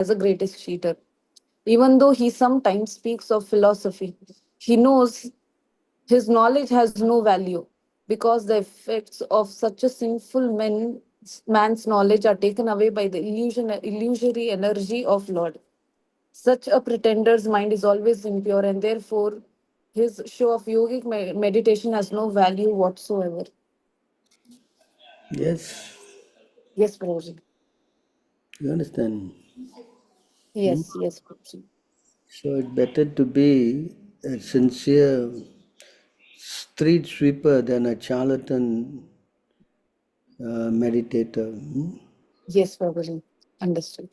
as a greatest cheater. Even though he sometimes speaks of philosophy, he knows his knowledge has no value because the effects of such a man's knowledge are taken away by the illusory energy of Lord. Such a pretender's mind is always impure, and therefore his show of yogic meditation has no value whatsoever. Yes, Yes, Prabhuji. you understand. Hmm? Yes, Prabhuji. So it's better to be a sincere street sweeper than a charlatan meditator. Hmm? Yes, Prabhuji. Understood.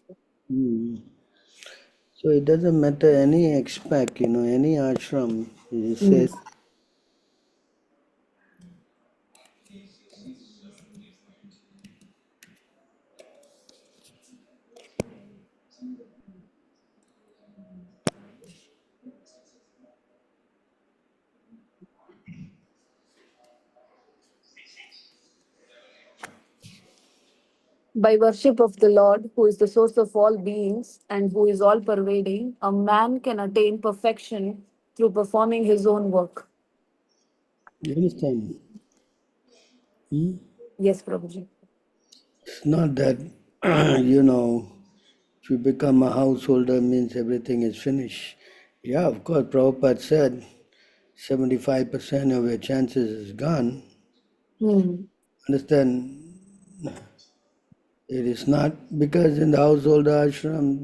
Hmm. So it doesn't matter any expect, any ashram. He Mm. says, By worship of the Lord, who is the source of all beings and who is all pervading, a man can attain perfection through performing his own work. you understand? Hmm? Yes, Prabhuji. It's not that, if you become a householder means everything is finished. Yeah, of course, Prabhupada said 75% of your chances is gone. Hmm. Understand? It is not because in the household ashram,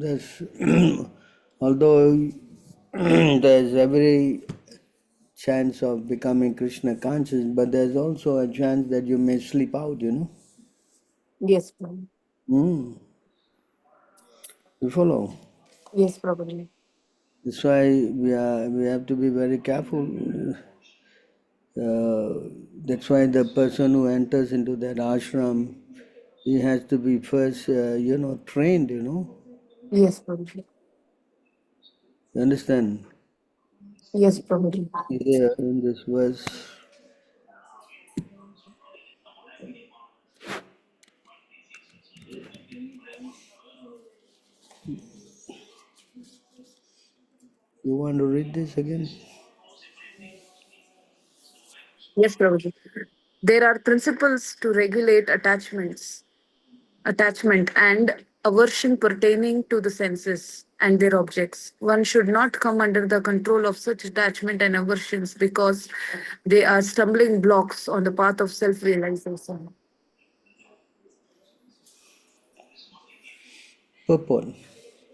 although there's every chance of becoming Krishna conscious, but there's also a chance that you may slip out. Yes, Prabhuji. Mm, you follow? Yes, Prabhuji. That's why we have to be very careful. That's why the person who enters into that ashram, he has to be first, trained. Yes, Prabhuji. You understand? Yes, Prabhuji. Here in this verse, you want to read this again? Yes, Prabhuji. There are principles to regulate attachment and aversion pertaining to the senses and their objects. One should not come under the control of such attachment and aversions because they are stumbling blocks on the path of self realization. Purport.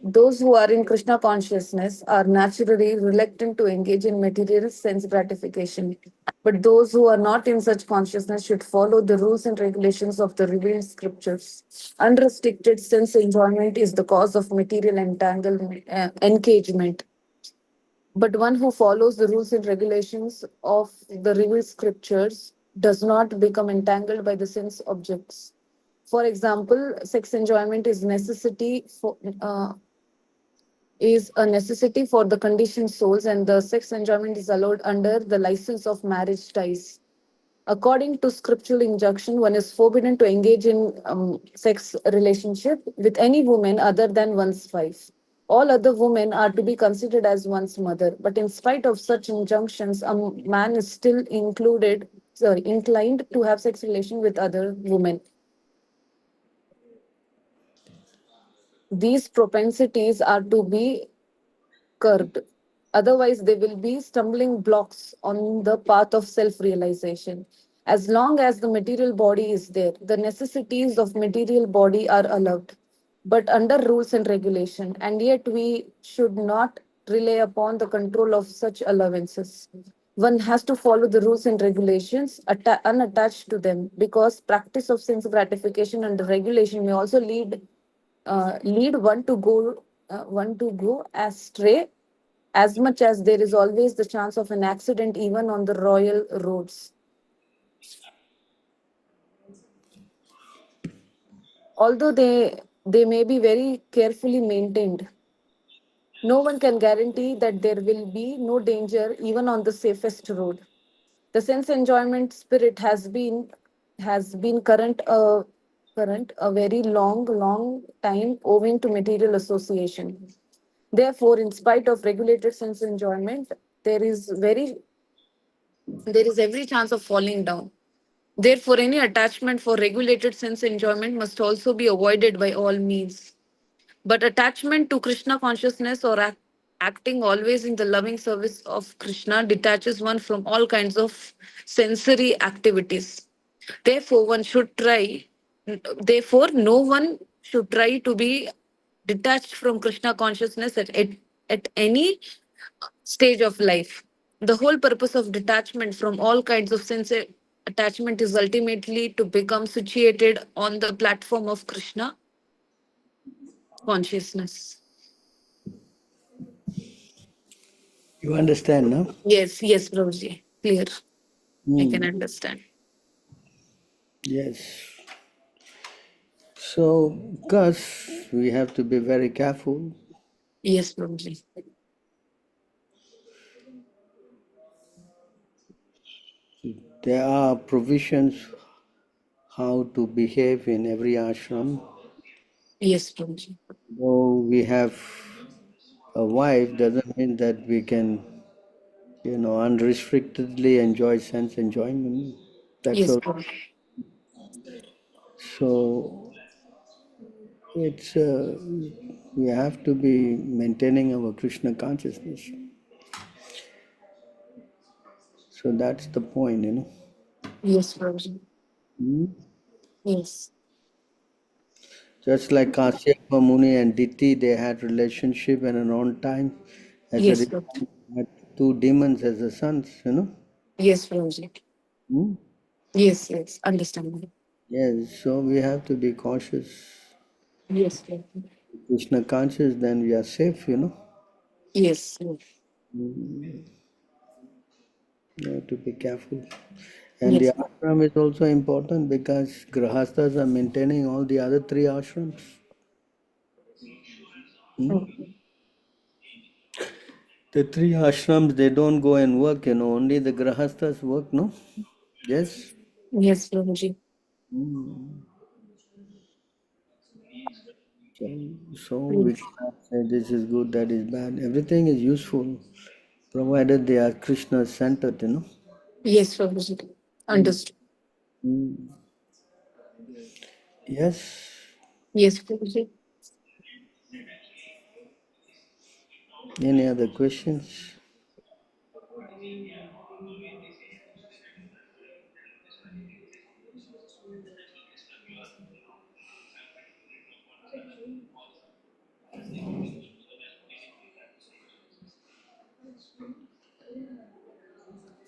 Those who are in Krishna consciousness are naturally reluctant to engage in material sense gratification. But those who are not in such consciousness should follow the rules and regulations of the revealed scriptures. Unrestricted sense enjoyment is the cause of material entanglement, engagement. But one who follows the rules and regulations of the revealed scriptures does not become entangled by the sense objects. For example, sex enjoyment is a necessity for the conditioned souls, and the sex enjoyment is allowed under the license of marriage ties. According to scriptural injunction, one is forbidden to engage in sex relationship with any woman other than one's wife. All other women are to be considered as one's mother. But in spite of such injunctions, a man is still inclined to have sex relation with other women. These propensities are to be curbed. Otherwise, they will be stumbling blocks on the path of self realization. As long as the material body is there, the necessities of material body are allowed, but under rules and regulation. And yet, we should not rely upon the control of such allowances. One has to follow the rules and regulations unattached to them because practice of sense gratification and regulation may also lead one to go astray, as much as there is always the chance of an accident even on the royal roads. Although they may be very carefully maintained, no one can guarantee that there will be no danger even on the safest road. The sense enjoyment spirit has been current a very long time owing to material association. Therefore, in spite of regulated sense enjoyment, there is very there is every chance of falling down. Therefore, any attachment for regulated sense enjoyment must also be avoided by all means. But attachment to Krishna consciousness or acting always in the loving service of Krishna detaches one from all kinds of sensory activities. Therefore, one should try, therefore, no one should try to be detached from Krishna consciousness at any stage of life. The whole purpose of detachment from all kinds of sense attachment is ultimately to become situated on the platform of Krishna consciousness. You understand, no? Yes, yes, Prabhuji. Clear. I can Mm, understand. yes. So, because we have to be very careful, Yes, Prabhuji. there are provisions how to behave in every ashram. Yes, Prabhuji. Though we have a wife, doesn't mean that we can, unrestrictedly enjoy sense enjoyment. That's Yes, all. Prabhuji. So it's we have to be maintaining our Krishna consciousness. So that's the point. Yes, Prabhuji. Hmm? Yes. Just like Kasyapa Muni and Diti, they had relationship and around time. As a Yes, result, Prabhuji. they had two demons as the sons. Yes, Prabhuji. Hmm? Yes, yes. Understandable. Yes, so we have to be cautious. Yes, Prabhuji. Krishna conscious, then we are safe. Yes, yes. You have to be careful. And the Yes. ashram is also important because grahasthas are maintaining all the other three ashrams. Hmm? Okay. The three ashrams, they don't go and work, only the grahasthas work, no? Yes? Yes, Prabhuji. Hmm. So, so we Yes, cannot say this is good, that is bad. Everything is useful, provided they are Krishna centered. yes, Prabhuji. Hmm. Understood. Hmm. Yes. Yes, Prabhuji. Any other questions?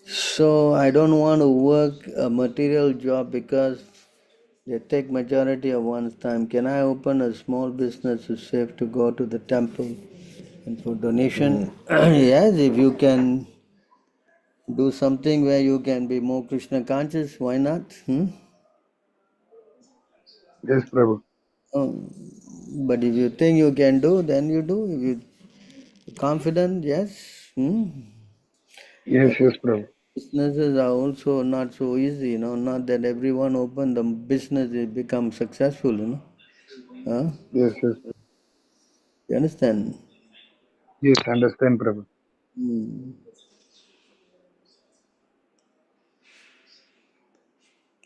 So I don't want to work a material job because they take majority of one's time. Can I open a small business to save to go to the temple and for donation? Yes, if you can do something where you can be more Krishna conscious, why not? Yes, Prabhu. Oh, but if you think you can do, then you do. If you're confident, yes. Yes, But yes, Prabhu. businesses are also not so easy. Not that everyone open the business it becomes successful. Huh? Yes, yes. You understand? Yes, understand, Prabhu. Hmm.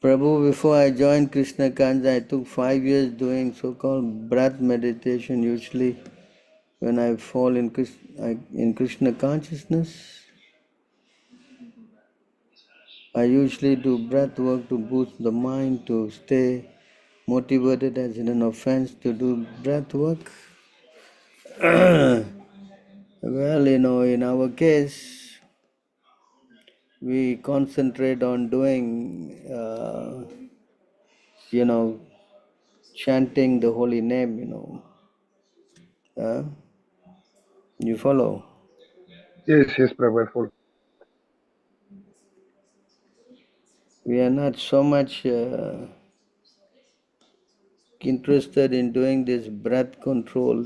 Prabhu, before I joined Krishna Kanza, I took 5 years doing so-called breath meditation. Usually, when I fall in Krishna consciousness, I usually do breath work to boost the mind, to stay motivated as in an offense to do breath work. Well, in our case, we concentrate on doing, you know, chanting the holy name. Uh, you follow? Yes, yes, Prabhu. I follow. We are not so much interested in doing this breath control.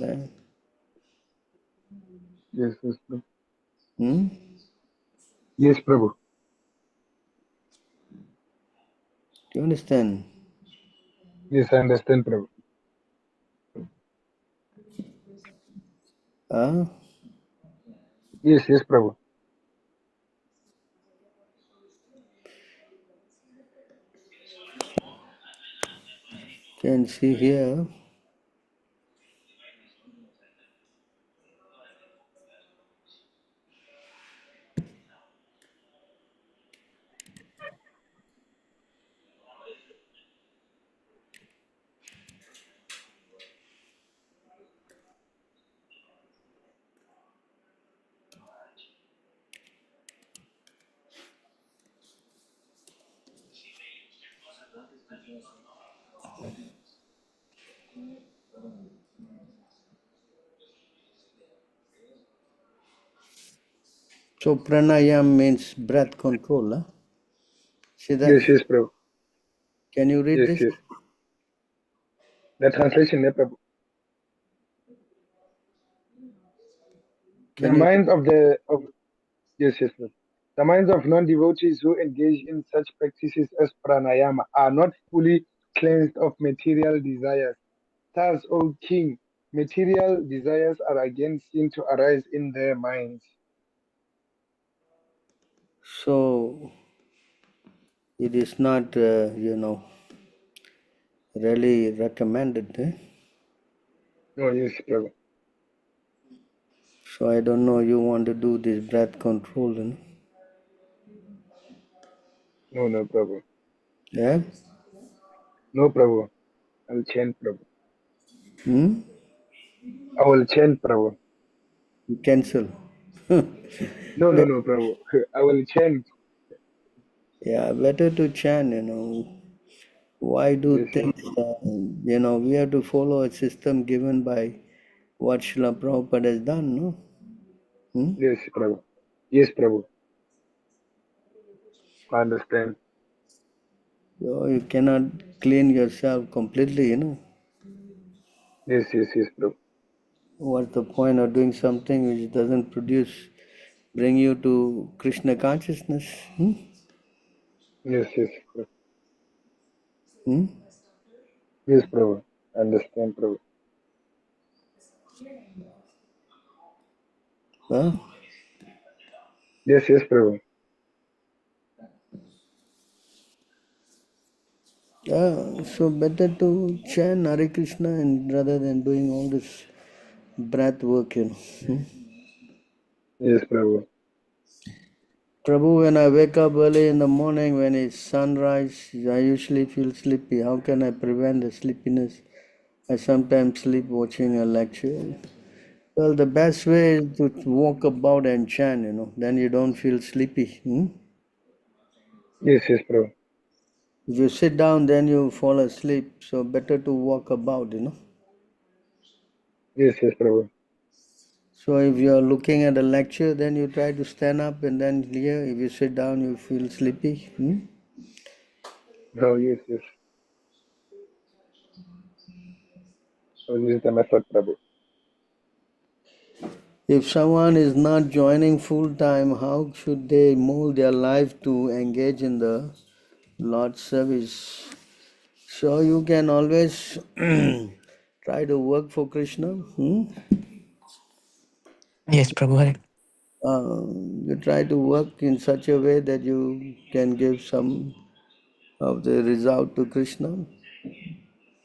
Yes, yes, Prabhu. Hmm? Yes, Prabhu. Do you understand? Yes, I understand, Prabhu. Huh? Yes, yes, Prabhu. Can see here. So pranayam means breath control. Huh? See that? Yes, yes, Prabhu. Can you read Yes, this? yes. The translation, yeah, Prabhu. The Can you? minds of the of yes, yes, Prabhu. The minds of non-devotees who engage in such practices as pranayama are not fully cleansed of material desires. Thus, O king, material desires are again seen to arise in their minds. So it is not, really recommended. Eh? Oh, yes, Prabhu. So I don't know. You want to do this breath control, No, no, Prabhu. Yeah. No, Prabhu. I'll change, Prabhu. Hmm? I will change, Prabhu. Cancel. No, no, no, Prabhu. I will change. Yeah, better to chant. Why do Yes, yes, things, we have to follow a system given by what Srila Prabhupada has done, no? Hmm? yes, Prabhu. Yes, Prabhu. I understand. So you cannot clean yourself completely. Yes, yes, yes, Prabhu. What's the point of doing something which doesn't bring you to Krishna consciousness? Hmm? Yes, yes, Prabhu. Hmm? Yes, Prabhu. I understand, Prabhu. Huh? Yes, yes, Prabhu. So better to chant Hare Krishna and rather than doing all this breath work. Hmm? Yes, Prabhu. Prabhu, when I wake up early in the morning when it's sunrise, I usually feel sleepy. How can I prevent the sleepiness? I sometimes sleep watching a lecture. Well, the best way is to walk about and chant. Then you don't feel sleepy. Hmm? Yes, yes, Prabhu. If you sit down, then you fall asleep. So better to walk about. Yes, yes, Prabhu. So if you are looking at a lecture, then you try to stand up and then here, if you sit down, you feel sleepy. Hmm? Oh, yes, yes. So this is the method, Prabhu. If someone is not joining full time, how should they mold their life to engage in the Lord's service? So you can always try to work for Krishna. Hmm? Yes, Prabhu. You try to work in such a way that you can give some of the result to Krishna.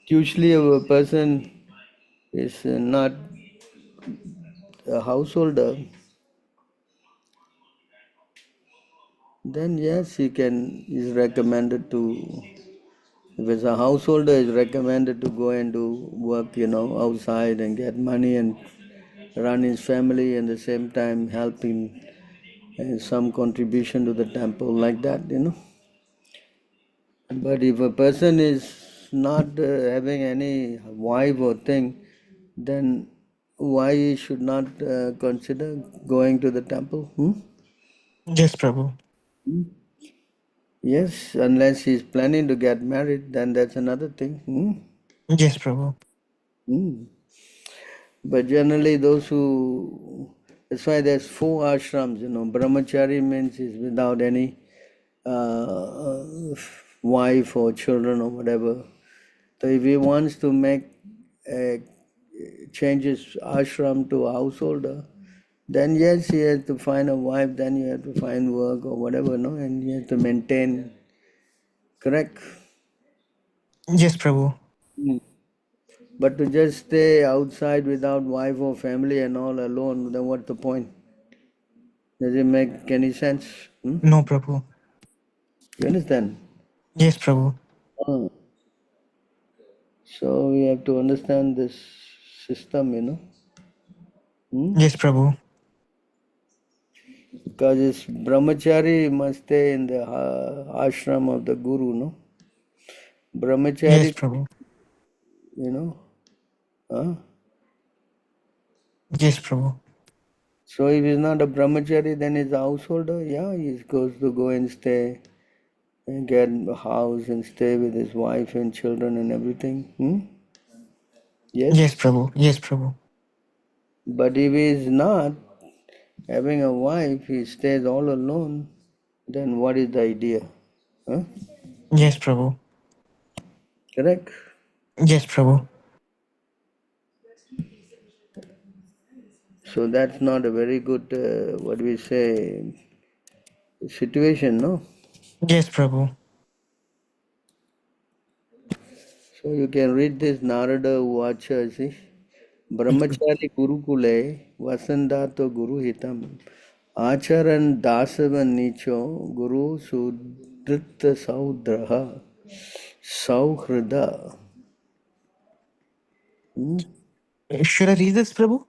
Usually, if a person is not a householder, then yes, he can is recommended to. If it's a householder, it's recommended to go and do work, outside and get money and run his family and at the same time helping some contribution to the temple like that. But if a person is not having any wife or thing, then why he should not consider going to the temple? Hmm? Yes, Prabhu. Yes, unless he's planning to get married, then that's another thing. Hmm? Yes, Prabhu. Hmm. But generally, that's why there's four ashrams. Brahmachari means is without any wife or children or whatever. So if he wants to make a change his ashram to a householder, then yes, he has to find a wife, then you have to find work or whatever, no, and you have to maintain, correct? Yes, Prabhu. Mm. But to just stay outside without wife or family and all alone, then what's the point? Does it make any sense? Hmm? No, Prabhu. You understand? Yes, Prabhu. Ah. So we have to understand this system, you know. Hmm? Yes, Prabhu. Because this brahmachari must stay in the ashram of the guru, no? Yes, Brahmachari, Prabhu. you know. Huh? Yes, Prabhu. So if he's not a brahmachari, then he's a householder. Yeah, he goes to go and stay and get a house and stay with his wife and children and everything. Hmm? Yes, Yes. Prabhu. Yes, Prabhu. But if he is not having a wife, he stays all alone, then what is the idea? Huh? Yes, Prabhu. Correct? Yes, Prabhu. So that's not a very good, what we say, situation, no? Yes, Prabhu. So you can read this Narada Uvacha, see? Brahmachari Gurukule Vasandato Guru Hitam Acharan Dasavan Nicho Guru Sudritta Saudraha Sauhrada. Hmm? Should I read this, Prabhu?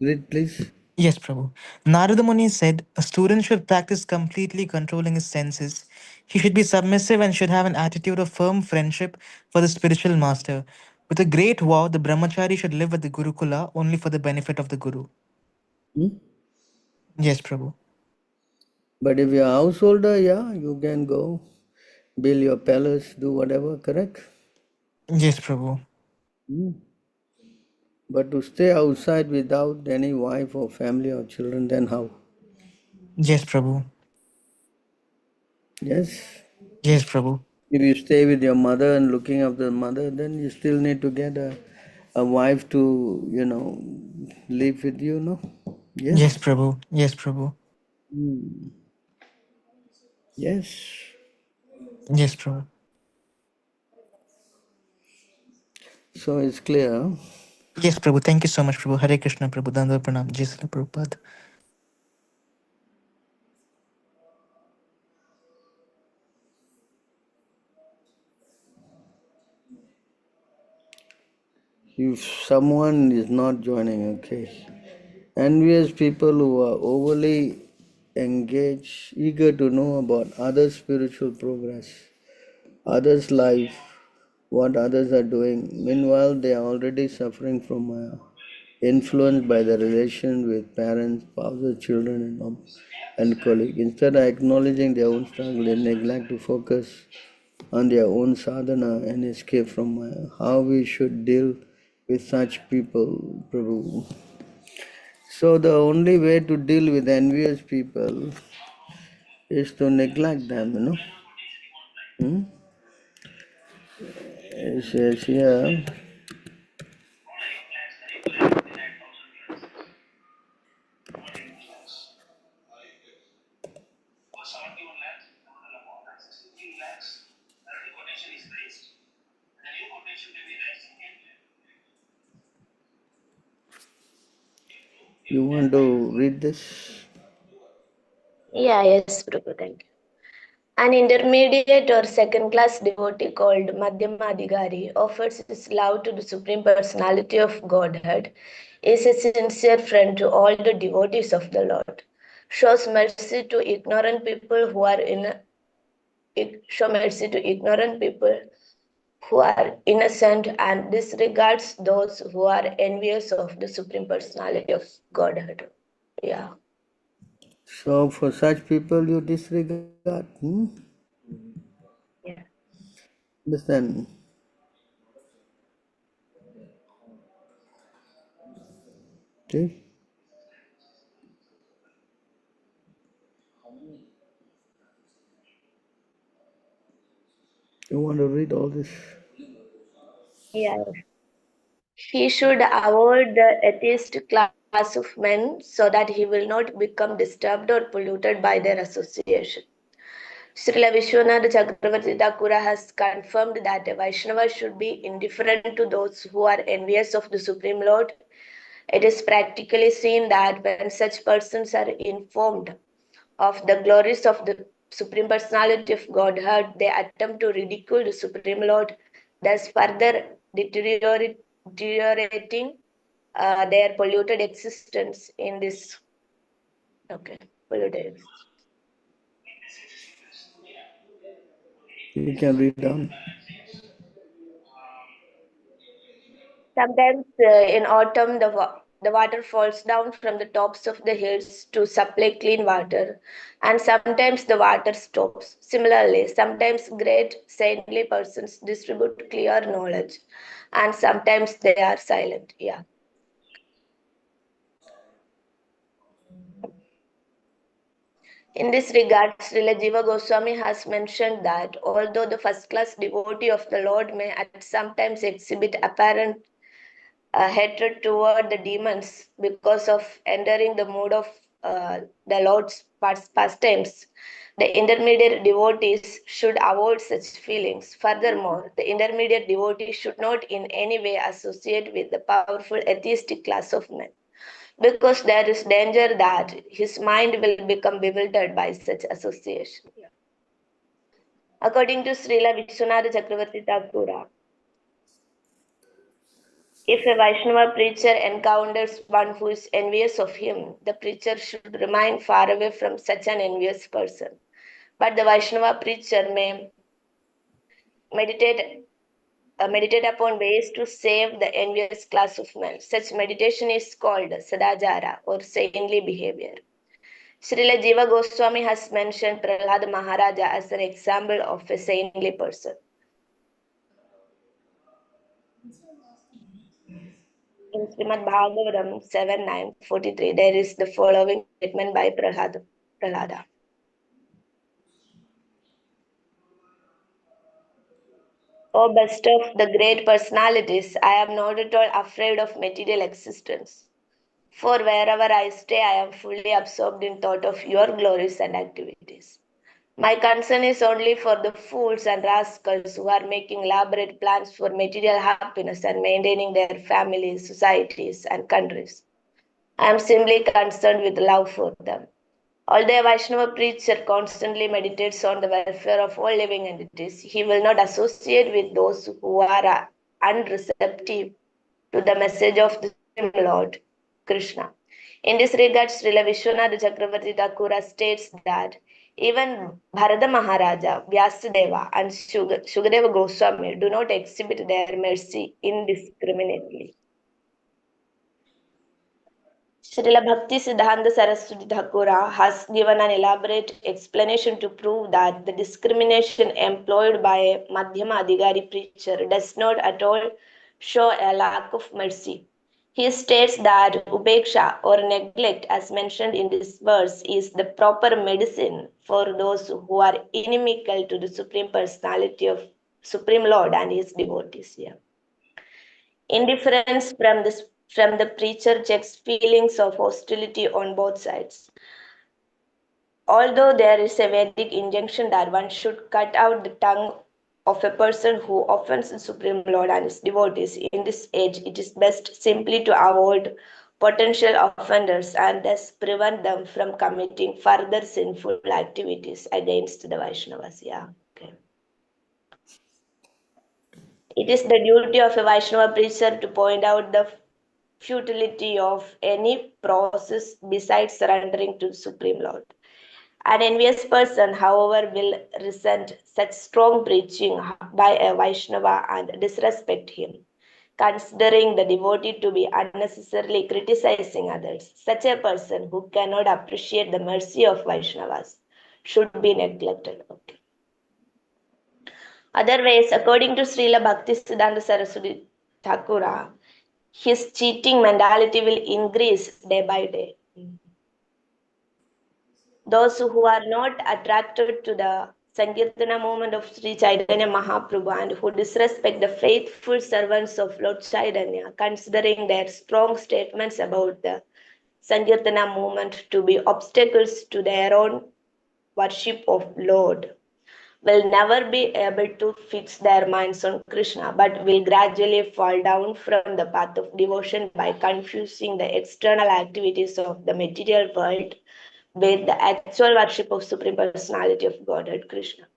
Read please. Yes, Prabhu. Narada Muni said a student should practice completely controlling his senses. He should be submissive and should have an attitude of firm friendship for the spiritual master. With a great vow, the brahmachari should live at the Gurukula only for the benefit of the Guru. Hmm? Yes, Prabhu. But if you're a householder, yeah, you can go build your palace, do whatever, correct? Yes, Prabhu. Hmm. But to stay outside without any wife or family or children, then how? Yes, Prabhu. Yes. Yes, Prabhu. If you stay with your mother and looking after the mother, then you still need to get a wife to, live with you, no? Yes, Yes? Prabhu. Yes, Prabhu. Hmm. Yes. Yes, Prabhu. So it's clear. Huh? Yes, Prabhu. Thank you so much, Prabhu. Hare Krishna, Prabhu. Dandava Pranam. Jai Srila Prabhupada. If someone is not joining, okay. Envious people who are overly engaged, eager to know about others' spiritual progress, others' life, what others are doing. Meanwhile, they are already suffering from influenced by the relation with parents, spouses, children, and colleagues. Instead of acknowledging their own struggle, they neglect to focus on their own sadhana and escape from Maya. How we should deal with such people, Prabhu. So the only way to deal with envious people is to neglect them, you know. Hmm? It says here, you want to read this? Yeah, yes, Prabhu, thank you. An intermediate or second class devotee called Madhyamadhigari offers his love to the Supreme Personality of Godhead, is a sincere friend to all the devotees of the Lord, shows mercy to ignorant people who are show mercy to ignorant people who are innocent and disregards those who are envious of the Supreme Personality of Godhead. Yeah. So for such people you disregard. Hmm? Yeah. Understand? See? You want to read all this? Yeah. He should avoid the atheist class of men so that he will not become disturbed or polluted by their association. Srila Vishwanath Chakravarti Thakura has confirmed that a Vaishnava should be indifferent to those who are envious of the Supreme Lord. It is practically seen that when such persons are informed of the glories of the Supreme Personality of Godhead, they attempt to ridicule the Supreme Lord, thus further deteriorating their polluted existence in this. Okay, polluted. You can read down. Sometimes in autumn, the water falls down from the tops of the hills to supply clean water, and sometimes the water stops. Similarly, sometimes great saintly persons distribute clear knowledge, and sometimes they are silent. Yeah. In this regard, Srila Jiva Goswami has mentioned that although the first class devotee of the Lord may at sometimes exhibit apparent hatred toward the demons because of entering the mood of the Lord's pastimes, the intermediate devotees should avoid such feelings. Furthermore, the intermediate devotee should not in any way associate with the powerful atheistic class of men, because there is danger that his mind will become bewildered by such association. According to Srila Vishwanath Chakravarti Thakura, if a Vaishnava preacher encounters one who is envious of him, the preacher should remain far away from such an envious person. But the Vaishnava preacher may meditate meditate upon ways to save the envious class of men. Such meditation is called sadajara or saintly behavior. Srila Jiva Goswami has mentioned Prahlad Maharaja as an example of a saintly person. In Srimad Bhagavatam 7:9-43, there is the following statement by Prahlada. O best of the great personalities, I am not at all afraid of material existence. For wherever I stay, I am fully absorbed in thought of your glories and activities. My concern is only for the fools and rascals who are making elaborate plans for material happiness and maintaining their families, societies, and countries. I am simply concerned with love for them. Although a Vaishnava preacher constantly meditates on the welfare of all living entities, he will not associate with those who are unreceptive to the message of the Supreme Lord, Krishna. In this regard, Srila Vishwanath Chakravarti Thakura states that even Bharata Maharaja, Vyasadeva, and Shukadeva Goswami do not exhibit their mercy indiscriminately. Srila Bhakti Siddhanta Saraswati Thakura has given an elaborate explanation to prove that the discrimination employed by a Madhyama Adhikari preacher does not at all show a lack of mercy. He states that upeksha or neglect, as mentioned in this verse, is the proper medicine for those who are inimical to the Supreme Personality of Supreme Lord and his devotees. Yeah. Indifference from the preacher checks feelings of hostility on both sides. Although there is a Vedic injunction that one should cut out the tongue of a person who offends the Supreme Lord and his devotees, in this age it is best simply to avoid potential offenders and thus prevent them from committing further sinful activities against the Vaishnavas. Yeah. Okay. It is the duty of a Vaishnava preacher to point out the futility of any process besides surrendering to Supreme Lord. An envious person, however, will resent such strong preaching by a Vaishnava and disrespect him, considering the devotee to be unnecessarily criticizing others. Such a person who cannot appreciate the mercy of Vaishnavas should be neglected. Okay. Otherwise, according to Srila Bhakti Siddhanta Saraswati Thakura, his cheating mentality will increase day by day. Those who are not attracted to the Sankirtana movement of Sri Chaitanya Mahaprabhu and who disrespect the faithful servants of Lord Chaitanya, considering their strong statements about the Sankirtana movement to be obstacles to their own worship of Lord, will never be able to fix their minds on Krishna, but will gradually fall down from the path of devotion by confusing the external activities of the material world with the actual worship of Supreme Personality of Godhead Krishna.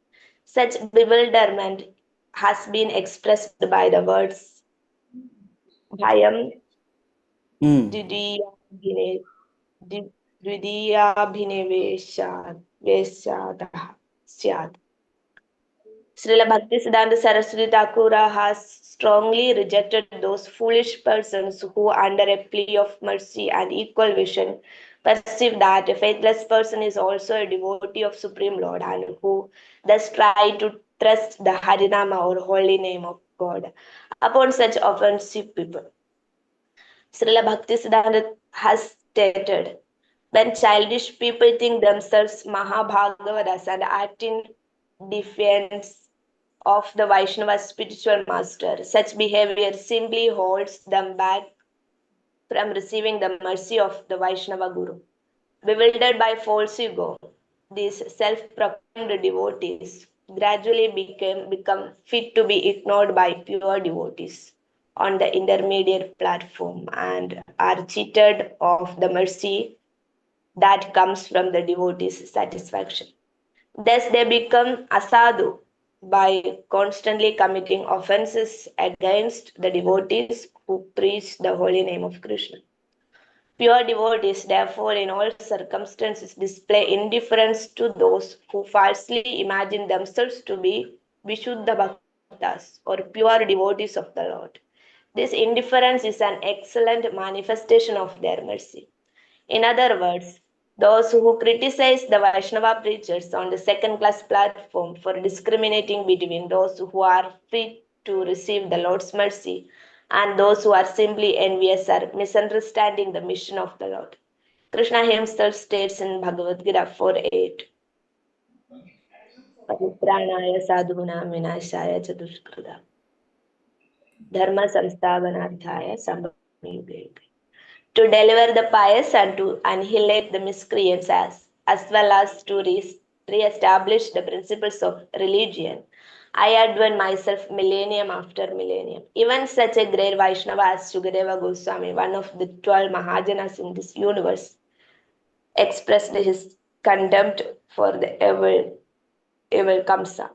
Such bewilderment has been expressed by the words Bhayam Hmm. Didiyabhine- Didiyabhineveshatah Syat. Srila Bhaktisiddhanta Saraswati Thakura has strongly rejected those foolish persons who, under a plea of mercy and equal vision, perceive that a faithless person is also a devotee of Supreme Lord and who thus try to thrust the Harinama or holy name of God upon such offensive people. Srila Bhaktisiddhanta has stated, when childish people think themselves Mahabhagavatas and act in defiance of the Vaishnava spiritual master, such behavior simply holds them back from receiving the mercy of the Vaishnava Guru. Bewildered by false ego, these self-proclaimed devotees gradually become fit to be ignored by pure devotees on the intermediate platform and are cheated of the mercy that comes from the devotee's satisfaction. Thus, they become asadu by constantly committing offenses against the devotees who preach the holy name of Krishna. Pure devotees, therefore, in all circumstances, display indifference to those who falsely imagine themselves to be Vishuddha Bhaktas or pure devotees of the Lord. This indifference is an excellent manifestation of their mercy. In other words, those who criticize the Vaishnava preachers on the second class platform for discriminating between those who are fit to receive the Lord's mercy and those who are simply envious are misunderstanding the mission of the Lord. Krishna himself states in Bhagavad Gita 4:8, Pranaya sadhuna vinashaya chadushkrita dharma samsthavanarthaya sambhavam yuge yuge. To deliver the pious and to annihilate the miscreants as well as to re-establish the principles of religion. I advent myself millennium after millennium. Even such a great Vaishnava as Sukadeva Goswami, one of the 12 Mahajanas in this universe, expressed his contempt for the evil Kamsa.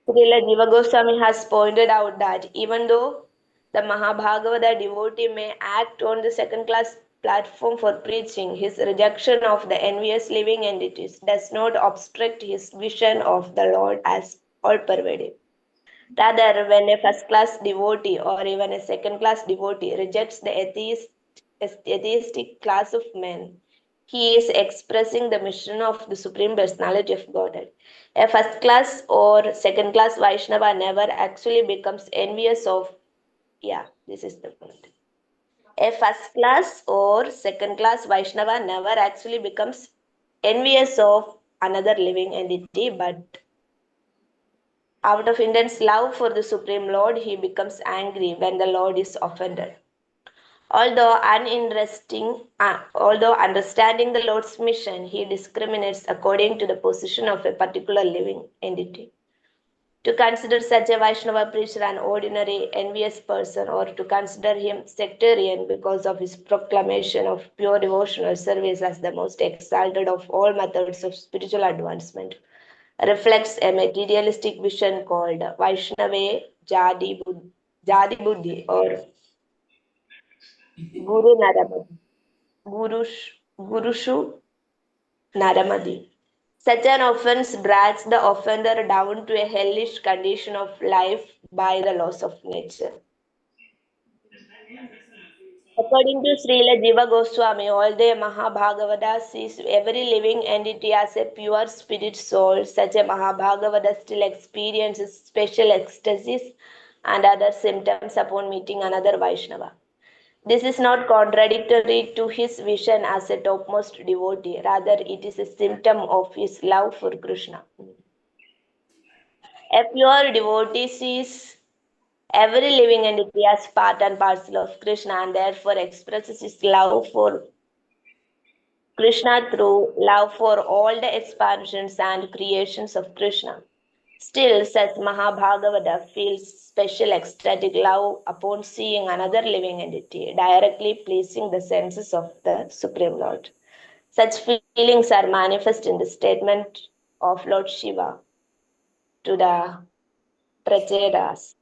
Srila Jiva Goswami has pointed out that even though the Mahabhagavata devotee may act on the second class platform for preaching, his rejection of the envious living entities does not obstruct his vision of the Lord as all pervading. Rather, when a first class devotee or even a second class devotee rejects the atheistic class of men, he is expressing the mission of the Supreme Personality of Godhead. A first class or second class Vaishnava never actually becomes envious of, yeah, this is the point. A first class or second class Vaishnava never actually becomes envious of another living entity, but out of intense love for the Supreme Lord, he becomes angry when the Lord is offended. Although understanding the Lord's mission, he discriminates according to the position of a particular living entity. To consider such a Vaishnava preacher an ordinary envious person or to consider him sectarian because of his proclamation of pure devotional service as the most exalted of all methods of spiritual advancement reflects a materialistic vision called Vaishnava Jadi Buddhi or Guru Naramadi. Gurushu Naramadi. Such an offense drags the offender down to a hellish condition of life by the laws of nature. According to Srila Jiva Goswami, although Mahabhagavata sees every living entity as a pure spirit soul, such a Mahabhagavata still experiences special ecstasies and other symptoms upon meeting another Vaishnava. This is not contradictory to his vision as a topmost devotee, rather, it is a symptom of his love for Krishna. A pure devotee sees every living entity as part and parcel of Krishna and therefore expresses his love for Krishna through love for all the expansions and creations of Krishna. Still, says Mahabhagavata, feels special ecstatic love upon seeing another living entity, directly pleasing the senses of the Supreme Lord. Such feelings are manifest in the statement of Lord Shiva to the Prachetas.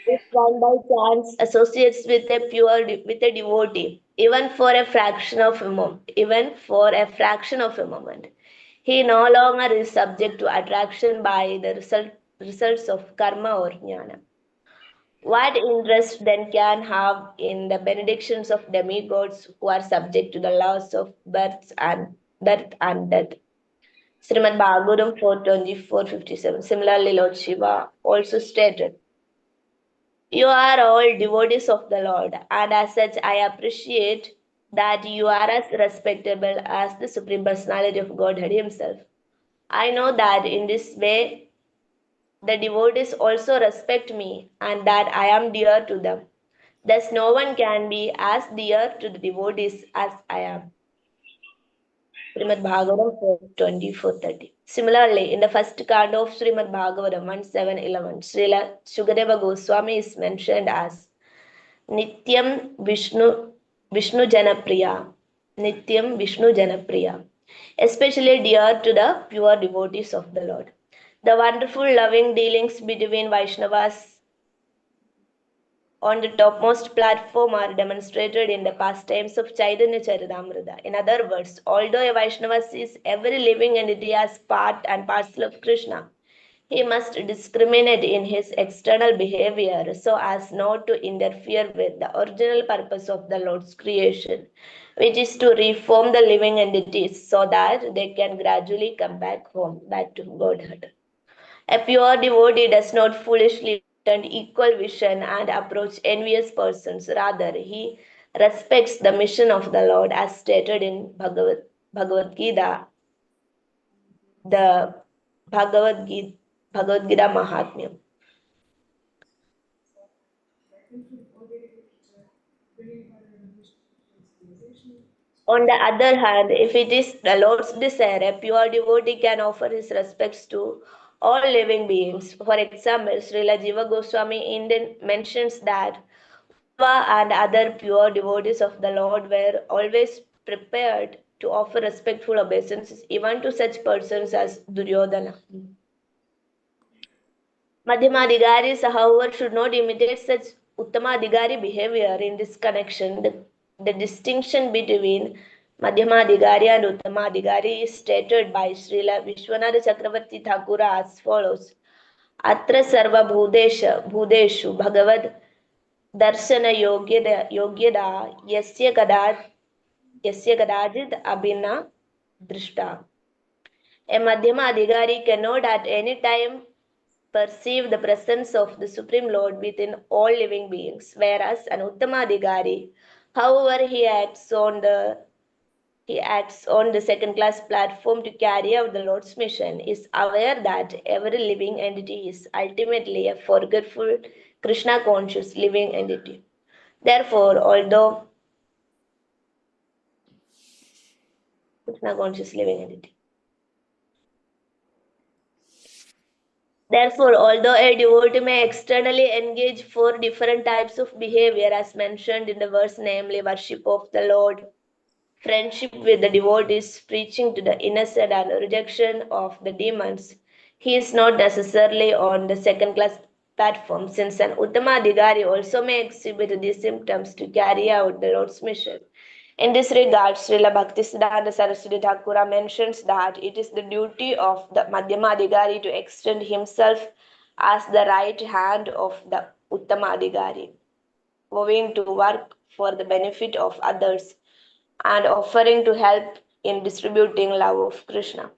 If one by chance associates with a with a devotee, even for a fraction of a moment, he no longer is subject to attraction by the results of karma or jnana. What interest then can have in the benedictions of demigods who are subject to the laws of birth and death? Srimad Bhagavatam 4:24-57. Similarly, Lord Shiva also stated, "You are all devotees of the Lord, and as such, I appreciate that you are as respectable as the Supreme Personality of Godhead Himself. I know that in this way the devotees also respect me and that I am dear to them. Thus, no one can be as dear to the devotees as I am." Srimad Bhagavatam 4:24-30. Similarly, in the first canto of Srimad Bhagavatam 1:7-11, Srila Shukadeva Goswami is mentioned as Nityam Vishnu Janapriya. Nityam Vishnu Janapriya. Especially dear to the pure devotees of the Lord. The wonderful loving dealings between Vaishnavas on the topmost platform are demonstrated in the pastimes of Chaitanya Charitamrita. In other words, although a Vaishnava sees every living entity as part and parcel of Krishna, he must discriminate in his external behavior so as not to interfere with the original purpose of the Lord's creation, which is to reform the living entities so that they can gradually come back home, back to Godhead. A pure devotee does not foolishly pretend equal vision and approach envious persons. Rather, he respects the mission of the Lord as stated in Bhagavad Gita, the Bhagavad Gita Mahatmya. On the other hand, if it is the Lord's desire, a pure devotee can offer his respects to all living beings. For example, Srila Jiva Goswami Indian mentions that Uddhava and other pure devotees of the Lord were always prepared to offer respectful obeisances even to such persons as Duryodhana. Madhyamadhigaris, however, should not imitate such Uttamadhigari behavior. In this connection, the distinction between Madhyamadhigari and Uttamadhigari is stated by Srila Vishwanath Chakravarti Thakura as follows. Atra sarva bhudeshu bhagavad darshana yogyada yasya kadajid abhina drishta. A Madhyama Adhikari cannot at any time perceive the presence of the Supreme Lord within all living beings, whereas an Uttamadhikari, however, he acts on the second class platform to carry out the Lord's mission, is aware that every living entity is ultimately a forgetful, Krishna conscious living entity. Therefore, although Krishna conscious living entity. Therefore, although a devotee may externally engage four different types of behavior as mentioned in the verse, namely worship of the Lord, friendship with the devotees, preaching to the innocent, and rejection of the demons, he is not necessarily on the second class platform, since an Uttama Adhikari also may exhibit these symptoms to carry out the Lord's mission. In this regard, Srila Bhaktisiddhanta Saraswati Thakura mentions that it is the duty of the Madhyama Adhikari to extend himself as the right hand of the Uttama Adhikari, vowing to work for the benefit of others and offering to help in distributing love of Krishna.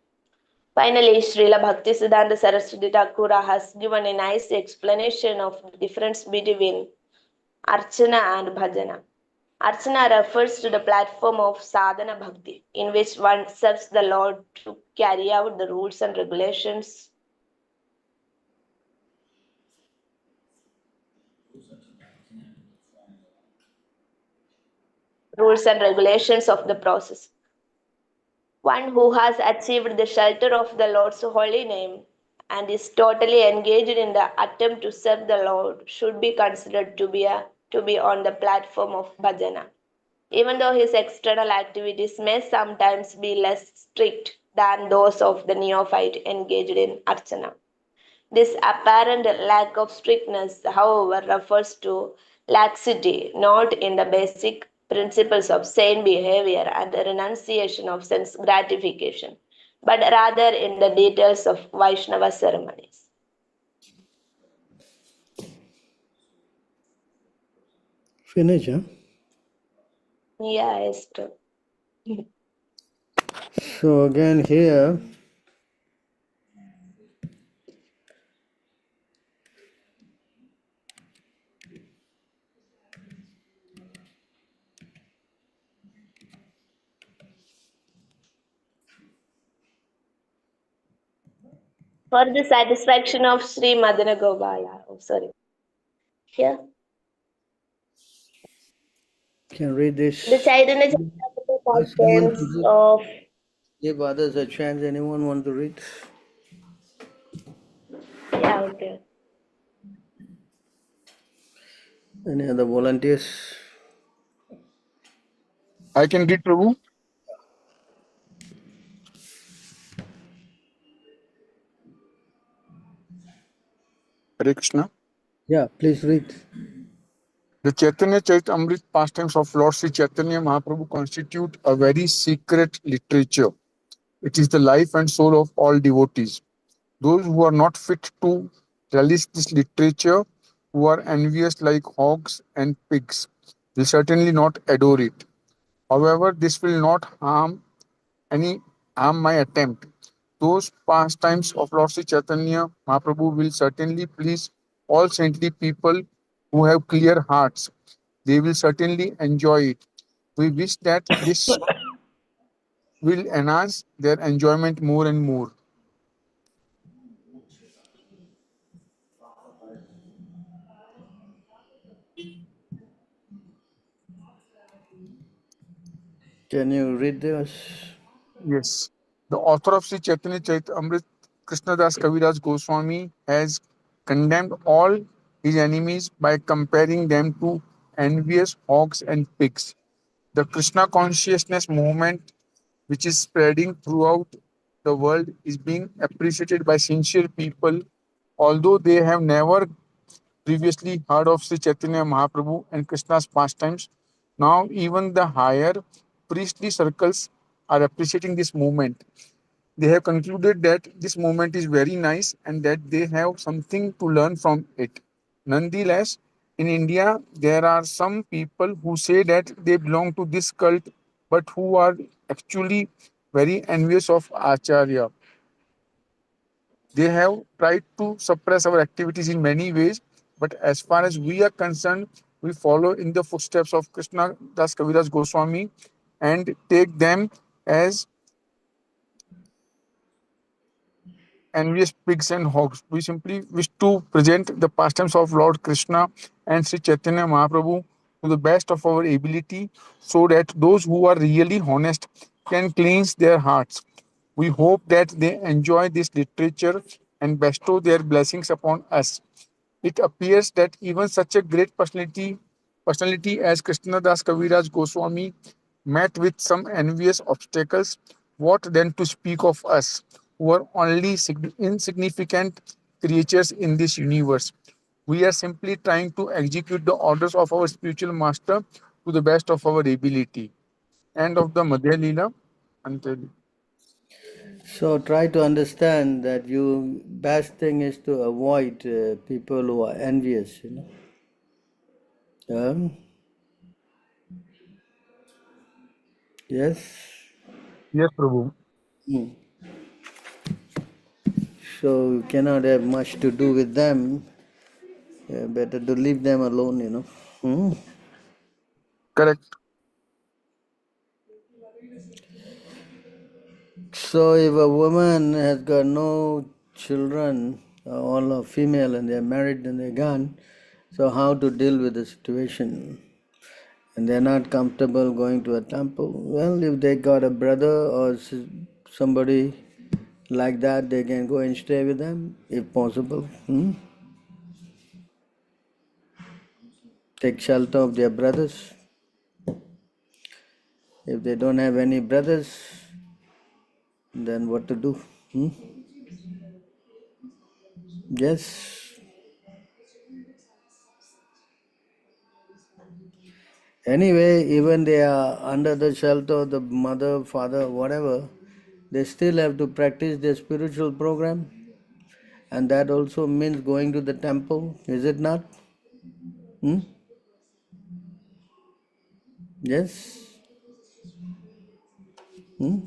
Finally, Srila Bhaktisiddhanta Saraswati Thakura has given a nice explanation of the difference between Archana and Bhajana. Archana refers to the platform of sadhana bhakti, in which one serves the Lord to carry out the rules and regulations of the process. One who has achieved the shelter of the Lord's holy name and is totally engaged in the attempt to serve the Lord should be considered to be on the platform of bhajana. Even though his external activities may sometimes be less strict than those of the neophyte engaged in archana. This apparent lack of strictness, however, refers to laxity not in the basic principles of sane behavior and the renunciation of sense gratification, but rather in the details of Vaishnava ceremonies. Finish, huh? Yeah, it's true. So again here, For the satisfaction of Sri Madana Gopala. Oh, sorry. Here, can read the this. Chaitanya Charitamrita Ask someone to contains read. of Give others a chance. Anyone want to read? yeah, okay. Any other volunteers? I can read, Prabhu. Hare Krishna. Yeah, please read. The Chaitanya Charitamrita pastimes of Lord Sri Chaitanya Mahaprabhu constitute a very secret literature. It is the life and soul of all devotees. Those who are not fit to relish this literature, who are envious like hogs and pigs, will certainly not adore it. However, this will not harm my attempt. Those pastimes of Lord Sri Chaitanya Mahaprabhu will certainly please all saintly people who have clear hearts. They will certainly enjoy it. We wish that this will enhance their enjoyment more and more. Can you read this? Yes. The author of Sri Chaitanya Charitamrita, Krishnadas Kaviraj Goswami, has condemned all his enemies by comparing them to envious hogs and pigs. The Krishna consciousness movement, which is spreading throughout the world, is being appreciated by sincere people, although they have never previously heard of Sri Chaitanya Mahaprabhu and Krishna's pastimes. Now, even the higher priestly circles are appreciating this movement. They have concluded that this movement is very nice and that they have something to learn from it. Nonetheless, in India, there are some people who say that they belong to this cult but who are actually very envious of Acharya. They have tried to suppress our activities in many ways, but as far as we are concerned, we follow in the footsteps of Krishna Das Kaviraj Goswami and take them as envious pigs and hogs. We simply wish to present the pastimes of Lord Krishna and Sri Chaitanya Mahaprabhu to the best of our ability so that those who are really honest can cleanse their hearts. We hope that they enjoy this literature and bestow their blessings upon us. It appears that even such a great personality as Krishnadas Kaviraj Goswami met with some envious obstacles. What then to speak of us, who are only insignificant creatures in this universe? We are simply trying to execute the orders of our spiritual master to the best of our ability. End of the Madhya Leela. Until So try to understand that you best thing is to avoid people who are envious. Um, yes. yes, Prabhu. Hmm. So you cannot have much to do with them. Better to leave them alone, you know. Hmm? Correct. So if a woman has got no children, all are female and they're married and they're gone, so how to deal with the situation? And they're not comfortable going to a temple. Well, if they got a brother or somebody like that, they can go and stay with them if possible. Hmm? Take shelter of their brothers. If they don't have any brothers, then what to do? Hmm? Yes. Anyway, even they are under the shelter of the mother, father, whatever, they still have to practice their spiritual program. And that also means going to the temple, is it not? Hmm? Yes. Hmm?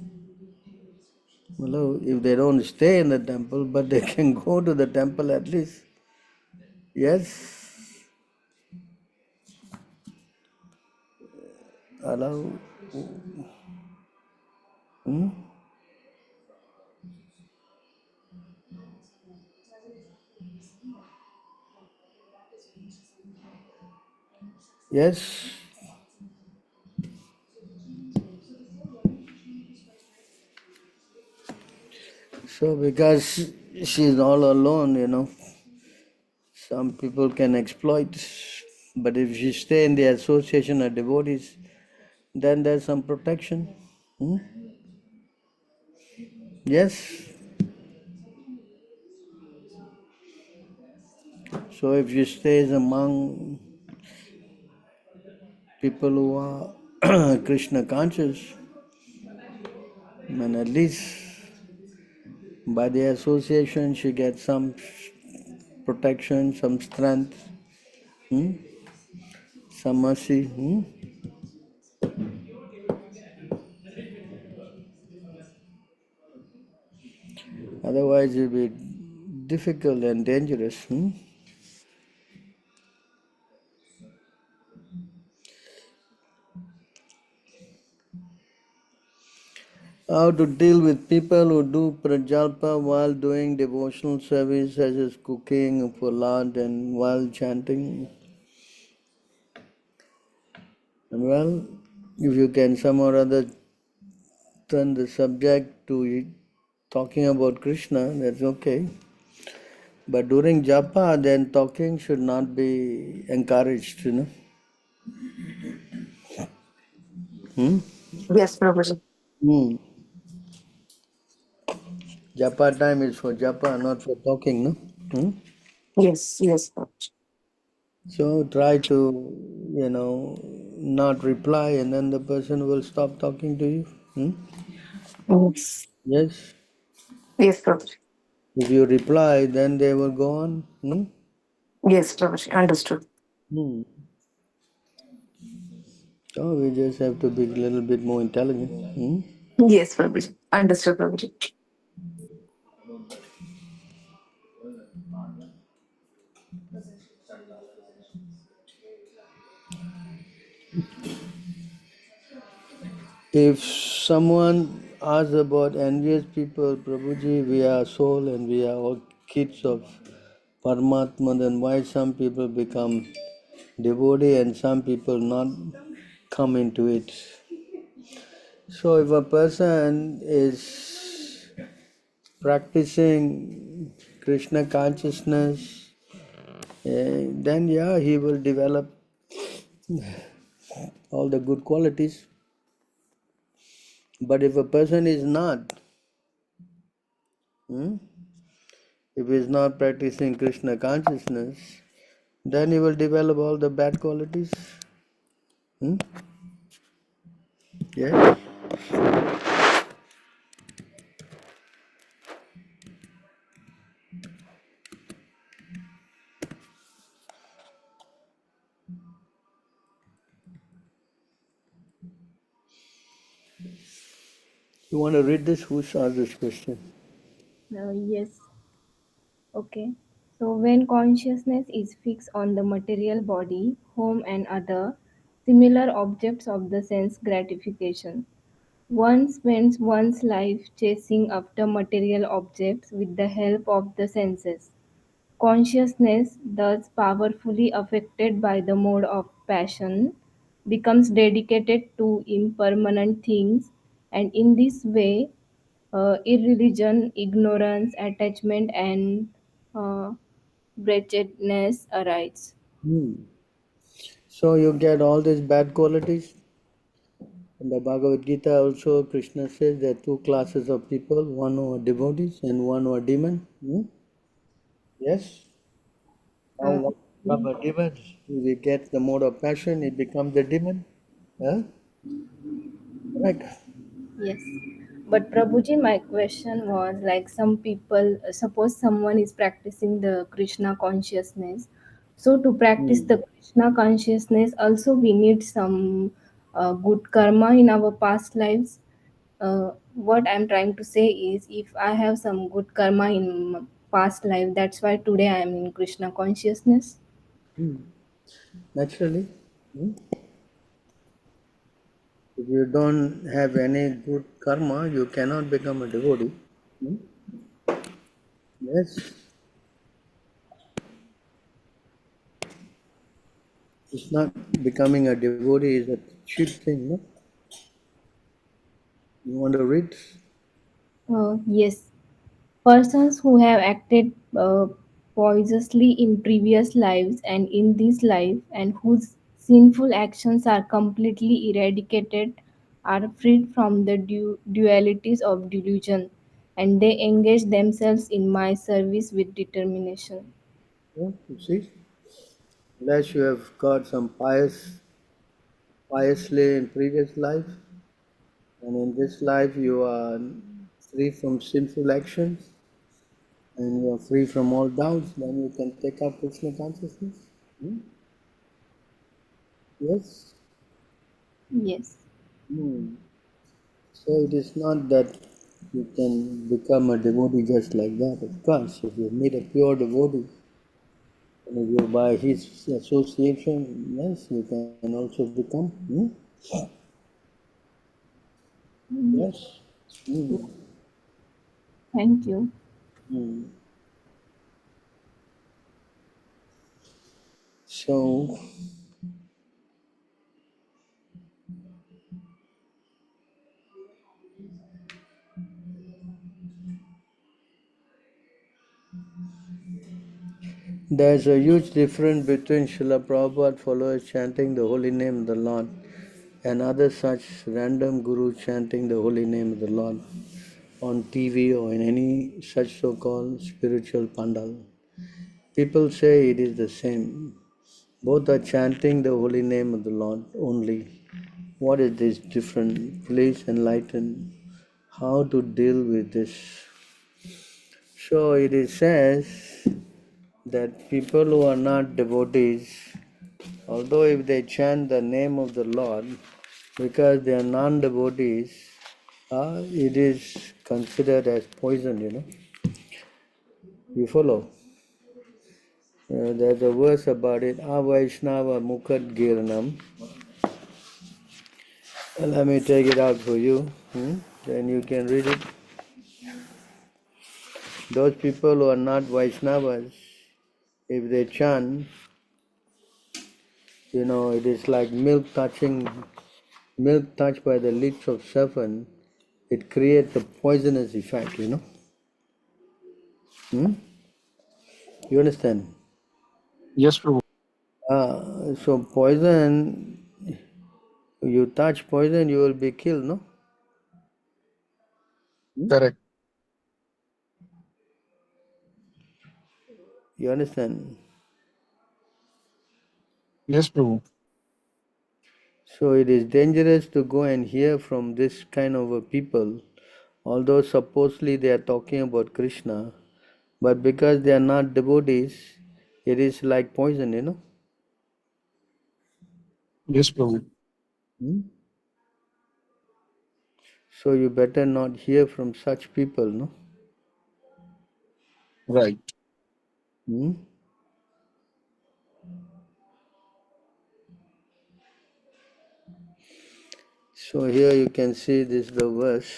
Well, if they don't stay in the temple, but they can go to the temple at least. Yes. Allow. Hmm? Yes. So because she's all alone, you know, some people can exploit. But if she stay in the association of devotees, then there's some protection. Hmm? Yes. So if she stays among people who are Krishna conscious, then at least by the association she gets some protection, some strength, hmm? Some mercy. Hmm? Otherwise it will be difficult and dangerous. Hmm? How to deal with people who do prajalpa while doing devotional service, such as cooking for Lord and while chanting. Well, if you can some or other turn the subject to talking about Krishna, that's okay. But during japa, then talking should not be encouraged, you know. Hmm? Yes, Prabhuji. Hmm. Japa time is for japa, not for talking, no? Hmm? Yes, yes, Prabhuji. So try to, not reply and then the person will stop talking to you. Hmm? Yes, Yes. yes, Prabhuji. If you reply, then they will go on. Hmm? Yes, Prabhuji. Understood. Hmm. So we just have to be a little bit more intelligent. Hmm? Yes, Prabhuji. Understood, Prabhuji. If someone asks about envious people, Prabhuji, we are soul and we are all kids of Paramatma, then why some people become devotee and some people not come into it? So if a person is practicing Krishna consciousness, then yeah, he will develop all the good qualities. But if a person is not, hmm, if he is not practicing Krishna consciousness, then he will develop all the bad qualities. Hmm? Yeah. You want to read this? Who asked this question? Yes. Okay. So when consciousness is fixed on the material body, home, and other similar objects of the sense gratification, one spends one's life chasing after material objects with the help of the senses. Consciousness, thus powerfully affected by the mode of passion, becomes dedicated to impermanent things, and in this way, irreligion, ignorance, attachment, and uh, wretchedness arise. Hmm. So you get all these bad qualities. In the Bhagavad Gita also Krishna says there are two classes of people, one who are devotees and one who are demon. Hmm? Yes. Now Uh, one become a demon, if he gets the mode of passion, it becomes a demon. Huh? Correct. Yes. But Prabhuji, my question was like some people, suppose someone is practicing the Krishna consciousness. So to practice Hmm. the Krishna consciousness, also we need some good karma in our past lives. What I'm trying to say is, if I have some good karma in past life, that's why today I am in Krishna consciousness. Hmm. Naturally. Hmm. If you don't have any good karma, you cannot become a devotee. Hmm? Yes. It's not becoming a devotee is a cheap thing, no? You want to read? Yes. Persons who have acted poisonously in previous lives and in this life, and whose sinful actions are completely eradicated, are freed from the dualities of delusion, and they engage themselves in my service with determination. Yeah, you see? Unless you have got some piously in previous life, and in this life you are free from sinful actions, and you are free from all doubts, then you can take up Krishna consciousness. Hmm? Yes. Yes, Hmm. So it is not that you can become a devotee just like that. Of course, if you meet a pure devotee, and if you by his association, yes, you can also become. Hmm? yes. Yes. Hmm. Thank you. Hmm. So there's a huge difference between Srila Prabhupada followers chanting the holy name of the Lord and other such random gurus chanting the holy name of the Lord on TV or in any such so-called spiritual pandal. People say it is the same. Both are chanting the holy name of the Lord only. What is this different? Please enlighten how to deal with this. So it is says that people who are not devotees, although if they chant the name of the Lord, because they are non-devotees, it is considered as poison, you know. You follow? There's a verse about it, Avaishnava Mukad Girnam. Let me take it out for you, then you can read it. Those people who are not Vaishnavas, if they chant, it is like milk touched by the lips of serpent, it creates a poisonous effect, Hmm? You understand? Yes, Prabhu. So poison, you touch poison, you will be killed, no? Correct. You understand? Yes, Prabhu. So it is dangerous to go and hear from this kind of a people, although supposedly they are talking about Krishna, but because they are not devotees, it is like poison. Yes, Prabhu. Hmm? So you better not hear from such people, no? Right. Hmm? So here you can see this the verse.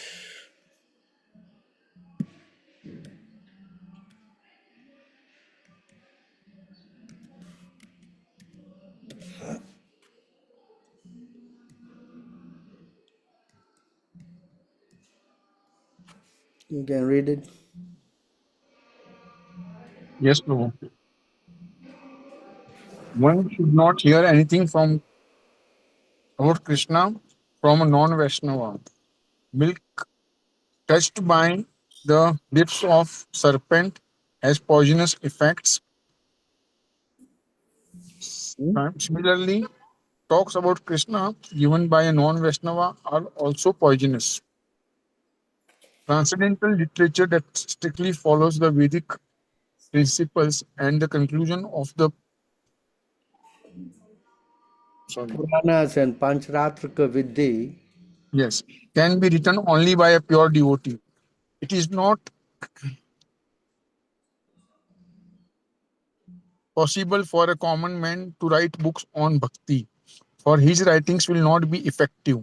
You can read it. Yes, Prabhu. One should not hear anything from about Krishna from a non-Vaishnava. Milk touched by the lips of serpent has poisonous effects. Hmm? Similarly, talks about Krishna given by a non-Vaishnava are also poisonous. Transcendental literature that strictly follows the Vedic principles and the conclusion of the sorry Puranas and Pancharatrika Vidhi. yes can be written only by a pure devotee. It is not possible for a common man to write books on bhakti, for his writings will not be effective.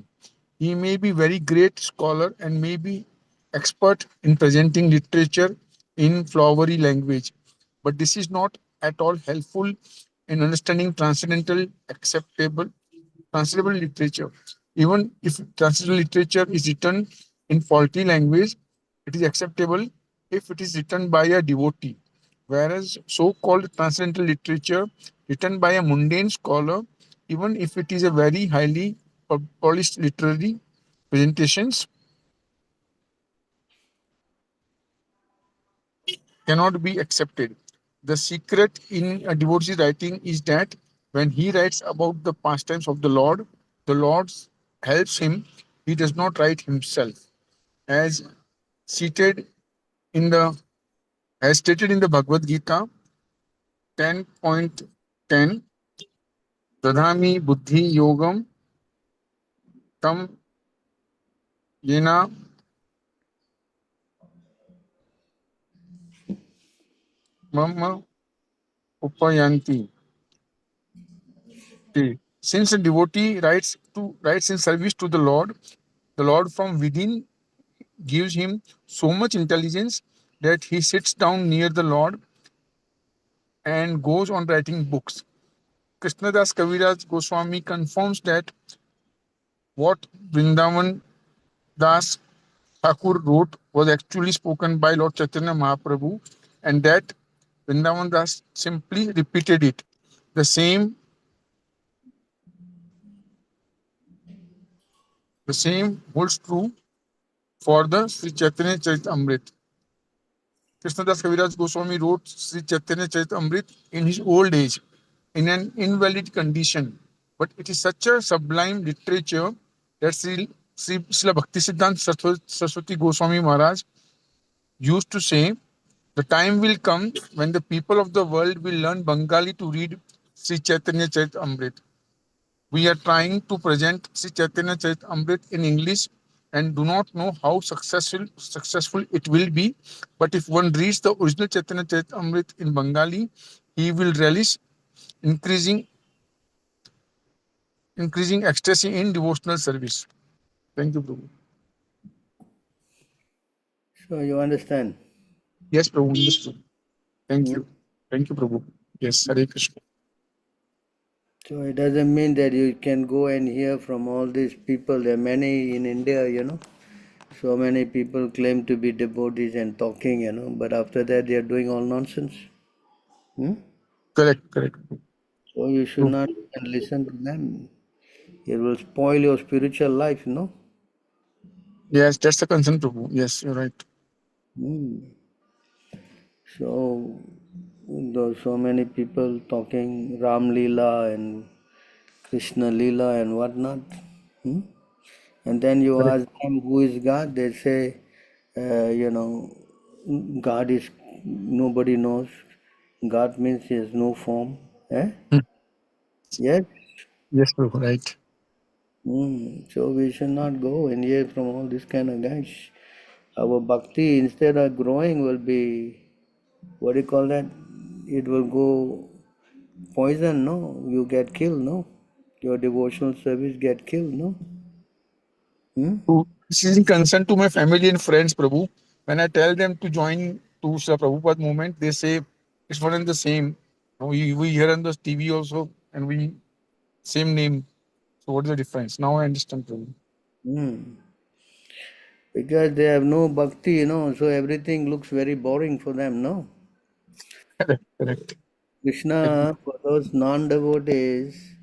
He may be very great scholar and may be expert in presenting literature in flowery language, but this is not at all helpful in understanding translatable literature. Even if translatable literature is written in faulty language, it is acceptable if it is written by a devotee. Whereas so-called transcendental literature written by a mundane scholar, even if it is a very highly polished literary presentations, cannot be accepted. The secret in a devotee's writing is that when he writes about the pastimes of the Lord helps him. He does not write himself. As seated in the as stated in the Bhagavad Gita 10.10, Pradhami Buddhi Yogam Tam Yena Mama Upayanti. Since a devotee writes in service to the Lord from within gives him so much intelligence that he sits down near the Lord and goes on writing books. Krishnadas Kaviraj Goswami confirms that what Vrindavan Das Thakur wrote was actually spoken by Lord Chaitanya Mahaprabhu, and that Vrindavan Das simply repeated it. The same, the same holds true for the Sri Chaitanya Charitamrita. Krishnadas Kaviraj Goswami wrote Sri Chaitanya Charitamrita in his old age, in an invalid condition. But it is such a sublime literature that Srila Bhaktisiddhanta Saraswati Goswami Maharaj used to say, the time will come when the people of the world will learn Bengali to read Sri Chaitanya Charitamrita. We are trying to present Sri Chaitanya Charitamrita in English and do not know how successful it will be. But if one reads the original Chaitanya Charitamrita in Bengali, he will relish increasing increasing ecstasy in devotional service. Thank you, Prabhu. So you understand. Yes, Prabhu, understood. Thank Hmm? you. Thank you, Prabhu. Yes, Hare Krishna. So it doesn't mean that you can go and hear from all these people. There are many in India, So many people claim to be devotees and talking, but after that they are doing all nonsense. Hmm? Correct, correct. So you should True. not even listen to them. It will spoil your spiritual life. Yes, that's the concern, Prabhu. Yes, you're right. Hmm. So there are so many people talking Ram Leela and Krishna Leela and whatnot. Hmm? And then you Correct. ask them who is God, they say, uh, you know, God is, nobody knows. God means he has no form. Eh? Hmm. Yes. Yes, Prabhu, right. So we should not go and hear from all these kind of guys. Our bhakti, instead of growing, will be, what do you call that? it will go poison, no? You get killed, no? Your devotional service get killed, no? So this is in concern to my family and friends, Prabhu. When I tell them to join to Sri Prabhupada movement, they say it's one and the same. We hear on the TV also, and we same name. So what is the difference? Now I understand, Prabhu. Hmm. Because they have no bhakti, so everything looks very boring for them, no? Correct, correct. Krishna, for those non-devotees,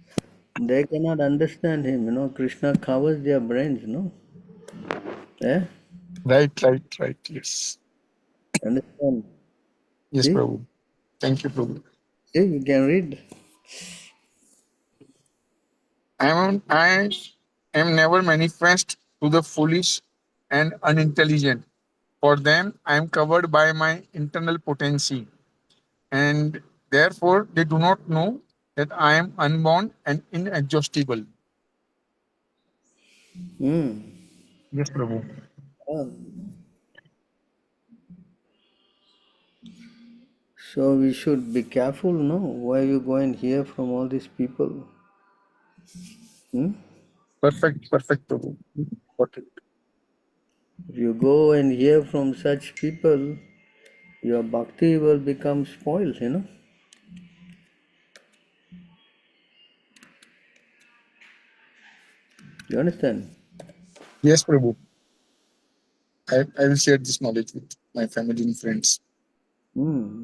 they cannot understand him, Krishna covers their brains, no? Eh? Right, right, right. Yes, Understand? yes, See? Prabhu. Thank you, Prabhu. See, you can read. I am never manifest to the foolish and unintelligent. For them, I am covered by my internal potency, and therefore they do not know that I am unborn and inexhaustible. Hmm. Yes, Prabhu. Ah. So we should be careful, no? Why you go and hear from all these people? Hmm? Perfect, perfect, Prabhu. Got it. If you go and hear from such people, your bhakti will become spoiled. You understand? Yes, Prabhu. I will share this knowledge with my family and friends. Hmm.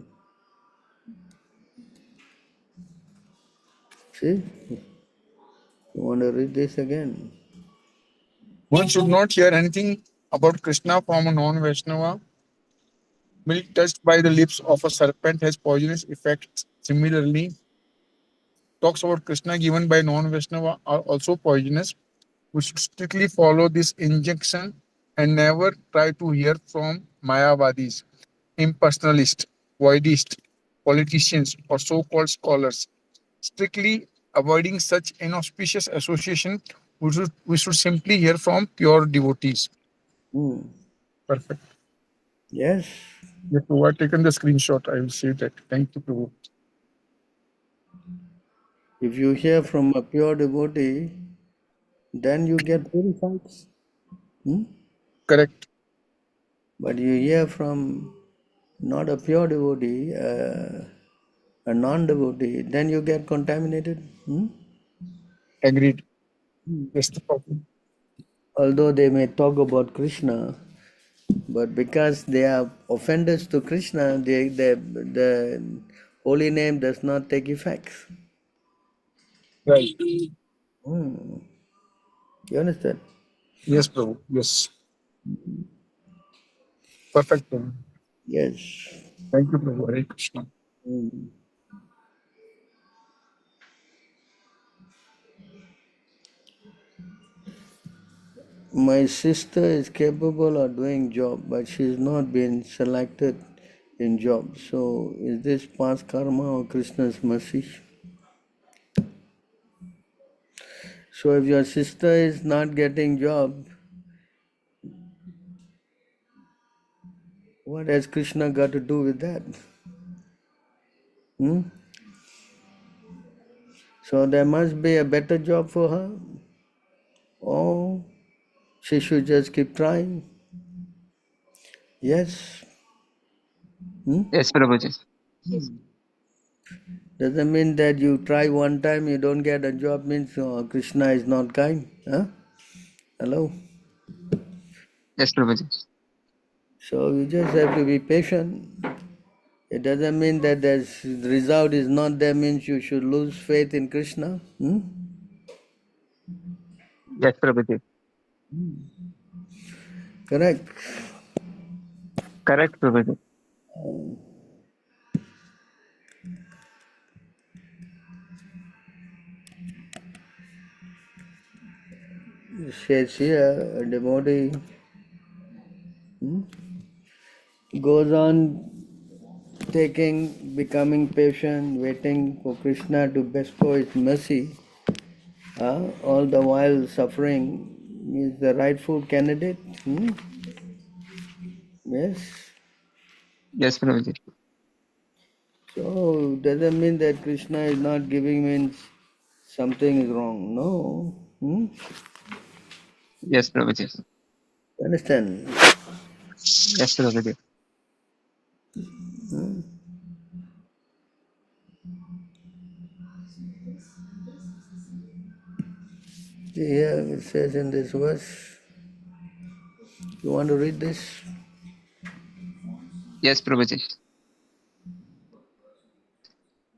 See? You want to read this again? One should not hear anything about Krishna from a non Vaishnava. Milk touched by the lips of a serpent has poisonous effects. Similarly, talks about Krishna given by non Vaishnava are also poisonous. We should strictly follow this injunction and never try to hear from Mayavadis, impersonalists, voidists, politicians, or so called scholars. Strictly avoiding such inauspicious association, we should simply hear from pure devotees. Hmm. Perfect. Yes. Yes, Prabhu, I've taken the screenshot. I will save that. Thank you, Prabhu. If you hear from a pure devotee, then you get purified. Hmm? Correct. But you hear from not a pure devotee, a non-devotee, then you get contaminated. Hmm? Agreed. That's the problem. Although they may talk about Krishna, but because they are offenders to Krishna, the holy name does not take effect. Right. Hmm. You understand? Yes, Prabhu. Yes. Perfect, Prabhu. Yes. Thank you, Prabhu. Hare Krishna. Hmm. My sister is capable of doing job, but she's not been selected in job. So is this past karma or Krishna's mercy? So if your sister is not getting job, what has Krishna got to do with that? Hmm? So there must be a better job for her, or she should just keep trying. Yes. Hmm? Yes, Prabhuji. Doesn't mean that you try one time, you don't get a job, means Krishna is not kind. Huh? Hello? Yes, Prabhuji. So you just have to be patient. It doesn't mean that the result is not there, means you should lose faith in Krishna. Hmm? Yes, Prabhuji. Correct. Correct, Prabhuji. It says here, a devotee goes on becoming patient, waiting for Krishna to bestow his mercy, all the while suffering. Is the rightful candidate. Hmm? Yes. Yes, Prabhuji. So doesn't mean that Krishna is not giving means something is wrong. No. Yes, Prabhuji. Understand? Yes, Prabhuji. Here it says in this verse. You want to read this? Yes, Prabhuji.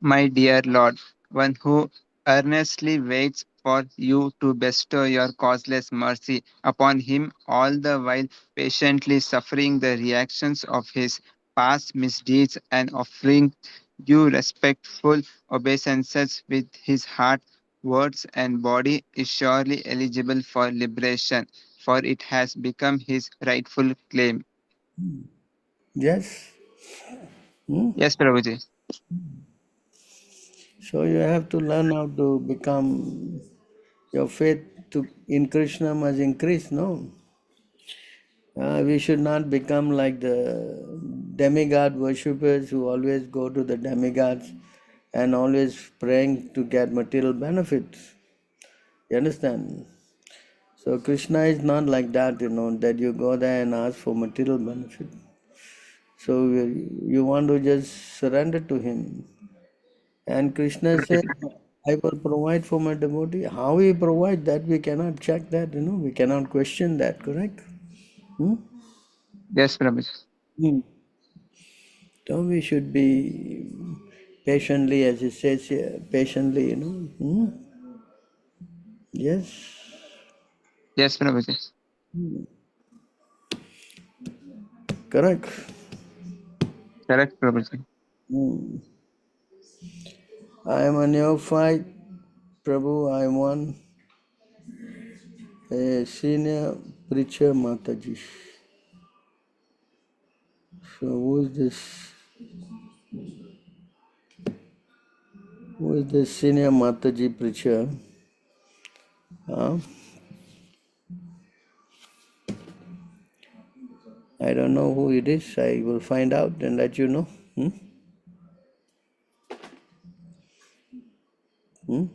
My dear Lord, one who earnestly waits for you to bestow your causeless mercy upon him, all the while patiently suffering the reactions of his past misdeeds and offering you respectful obeisances with his heart, words, and body, is surely eligible for liberation, for it has become his rightful claim. Yes. Hmm? Yes, Prabhuji. So you have to learn how to become your faith to in Krishna must increase, no? We should not become like the demigod worshippers who always go to the demigods and always praying to get material benefits. You understand? So Krishna is not like that, that you go there and ask for material benefit. So you want to just surrender to him. And Krishna said, I will provide for my devotee. How he provide that, we cannot check that, we cannot question that, correct? Hmm? Yes, Prabhuji. Hmm. So we should be patiently, as it says here, patiently, Hmm? Yes, Yes, Prabhuji. correct. Correct, Prabhuji. Hmm. I am a neophyte, Prabhu, I want a senior preacher Mataji. So who is this? Who is this senior Mataji preacher? Huh? I don't know who it is. I will find out and let you know. Hmm? Hmm?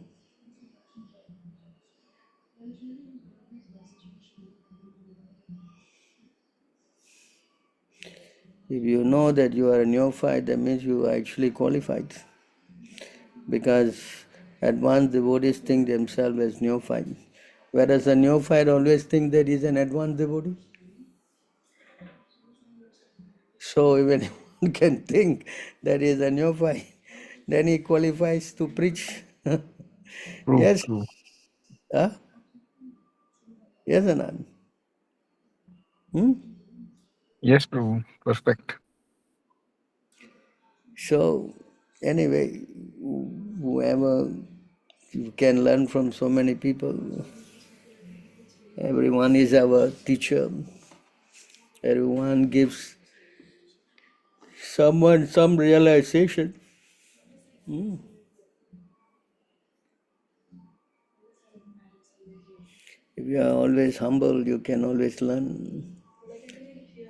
If you know that you are a neophyte, that means you are actually qualified. Because advanced devotees think themselves as neophyte. Whereas a neophyte always thinks that he is an advanced devotee. So even one can think that he is a neophyte, then he qualifies to preach. True, Yes, true. huh? Yes, Anand. Hmm? Yes, Prabhu. Perfect. So, anyway, whoever you can learn from so many people, everyone is our teacher, everyone gives someone some realization. If you are always humble, you can always learn.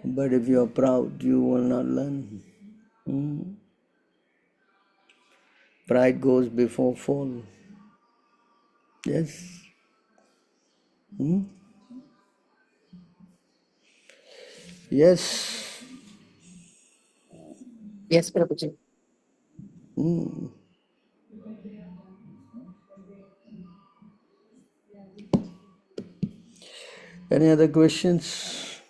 But if you are proud, you will not learn. Hmm. Pride goes before fall. Yes. Hmm? Yes. Yes, Prabhuji. Hmm. Any other questions?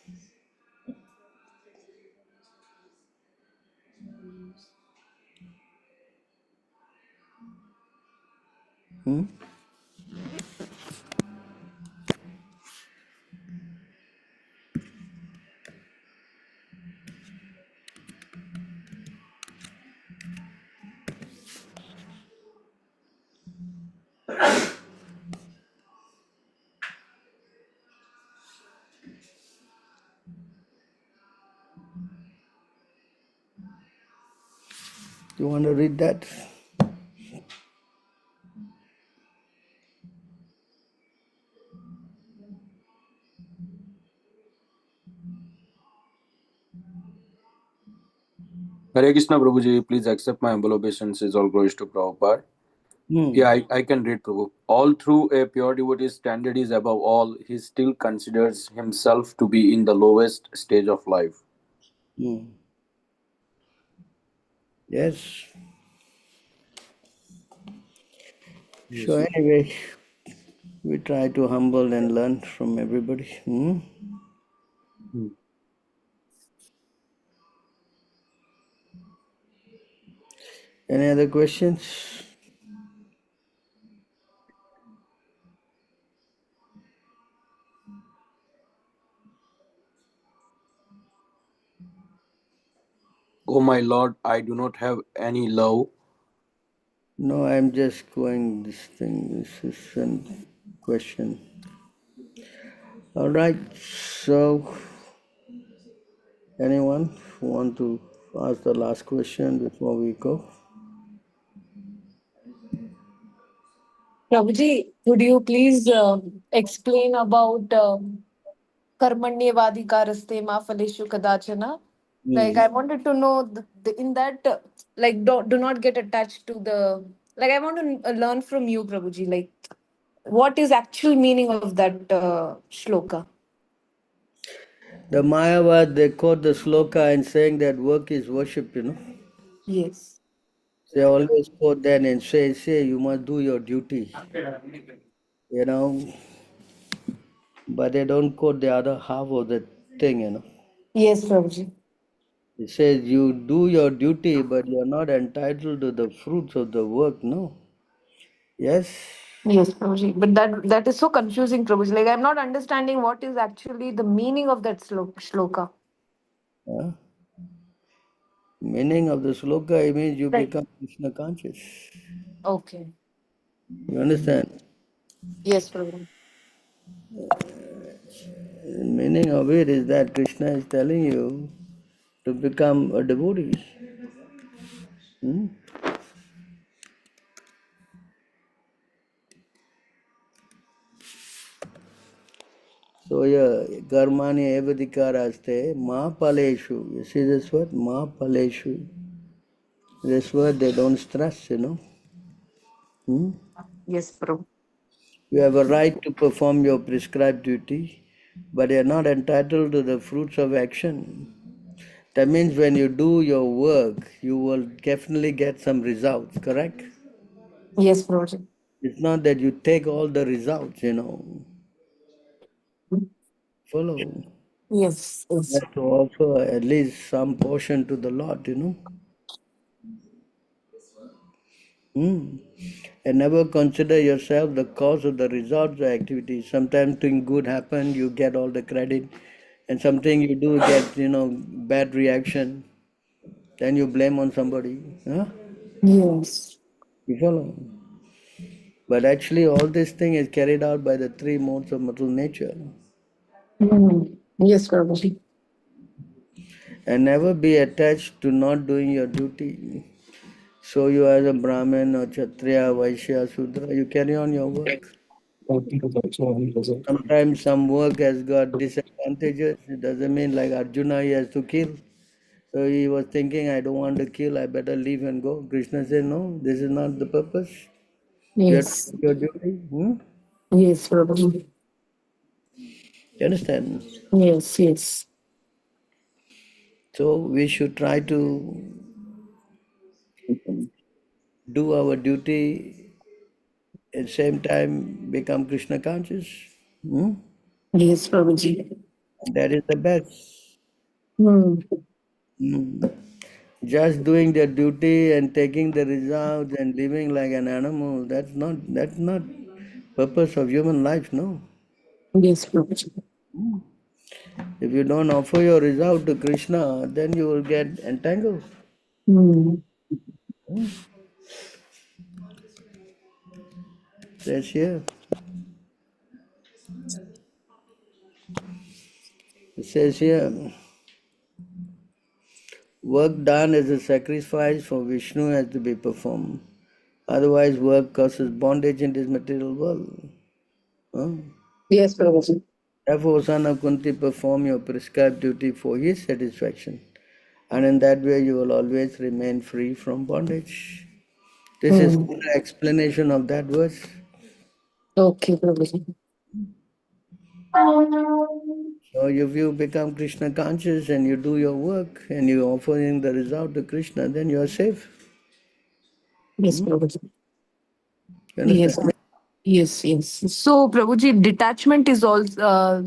Hmm? You want to read that? Hare Krishna Prabhuji, please accept my humble obeisances. All glories to Prabhupada. Hmm. Yeah, I can read Prabhu. All through a pure devotee's standard is above all, he still considers himself to be in the lowest stage of life. Hmm. Yes. So Yes. anyway, we try to humble and learn from everybody. Hmm? Hmm. Any other questions? Oh my Lord, I do not have any love. No, I'm just going this thing. This is a question. All right. So, anyone want to ask the last question before we go? Prabhuji, would you please explain about karmanyevadikaraste ma phaleshu kadachana? Like, Hmm. I wanted to know in that, like, do not get attached to the. Like, I want to learn from you, Prabhuji. Like, what is actual meaning of that shloka? The Mayavad, they quote the sloka and saying that work is worship, you know. Yes. They always quote that and say, you must do your duty, you know. But they don't quote the other half of the thing, you know. Yes, Prabhuji. It says you do your duty, but you're not entitled to the fruits of the work, no. Yes? Yes, Prabhuji. But that is so confusing, Prabhuji. Like, I'm not understanding what is actually the meaning of that shloka. Huh? Meaning of the sloka, it means you Right. become Krishna conscious. Okay. You understand? Yes, Prabhuji. The meaning of it is that Krishna is telling you to become a devotee. Hmm? So yeah, karmani evadikaraste ma paleshu. You see this word? Ma paleshu. This word they don't stress, you know. Hmm? Yes, Prabhu. You have a right to perform your prescribed duty, but you are not entitled to the fruits of action. That means when you do your work, you will definitely get some results, correct? Yes, Prabhuji. It's not that you take all the results, you know. Follow. Yes, You yes. have to offer at least some portion to the Lord, you know. Hmm. And never consider yourself the cause of the results of the activity. Sometimes thing good happen, you get all the credit, and something you do get, you know, bad reaction, then you blame on somebody. Huh? Yes. You follow? But actually, all this thing is carried out by the three modes of material nature. Yes, Prabhuji. And never be attached to not doing your duty. So you as a Brahmin or Kshatriya, Vaishya, Sudra, you carry on your work. Sometimes some work has got disadvantages. It doesn't mean like Arjuna he has to kill. So he was thinking, I don't want to kill, I better leave and go. Krishna said, no, this is not the purpose. You have to Yes. do your duty. Hmm? Yes, Prabhuji. You understand? Yes, yes. So we should try to do our duty at the same time become Krishna conscious. Hmm? Yes, Prabhuji. And that is the best. Hmm. Hmm. Just doing their duty and taking the results and living like an animal, that's not purpose of human life, no. Yes, Prabhuji. If you don't offer your result to Krishna, then you will get entangled. Hmm. Says here. It says here, work done as a sacrifice for Vishnu has to be performed. Otherwise, work causes bondage in this material world. Huh? Yes, Prabhuji. Therefore, son of Kunti, perform your prescribed duty for his satisfaction. And in that way, you will always remain free from bondage. This is Hmm. the explanation of that verse. Okay, Prabhuji. So if you become Krishna conscious and you do your work and you offering the result to Krishna, then you are safe. Yes, Prabhuji. You understand? Yes. Yes, yes. So, Prabhuji, detachment is also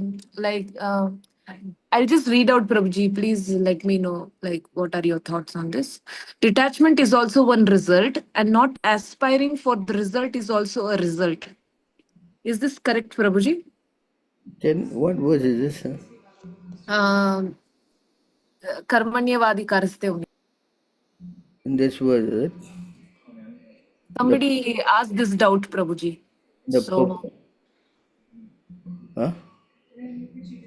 I'll just read out, Prabhuji. Please let me know, like, what are your thoughts on this? Detachment is also one result, and not aspiring for the result is also a result. Is this correct, Prabhuji? Then what verse is this? Huh? Um, Karmanyavadi karste hone. In this verse, is it? The Somebody asked this doubt, Prabhuji. the So, purpose. Huh?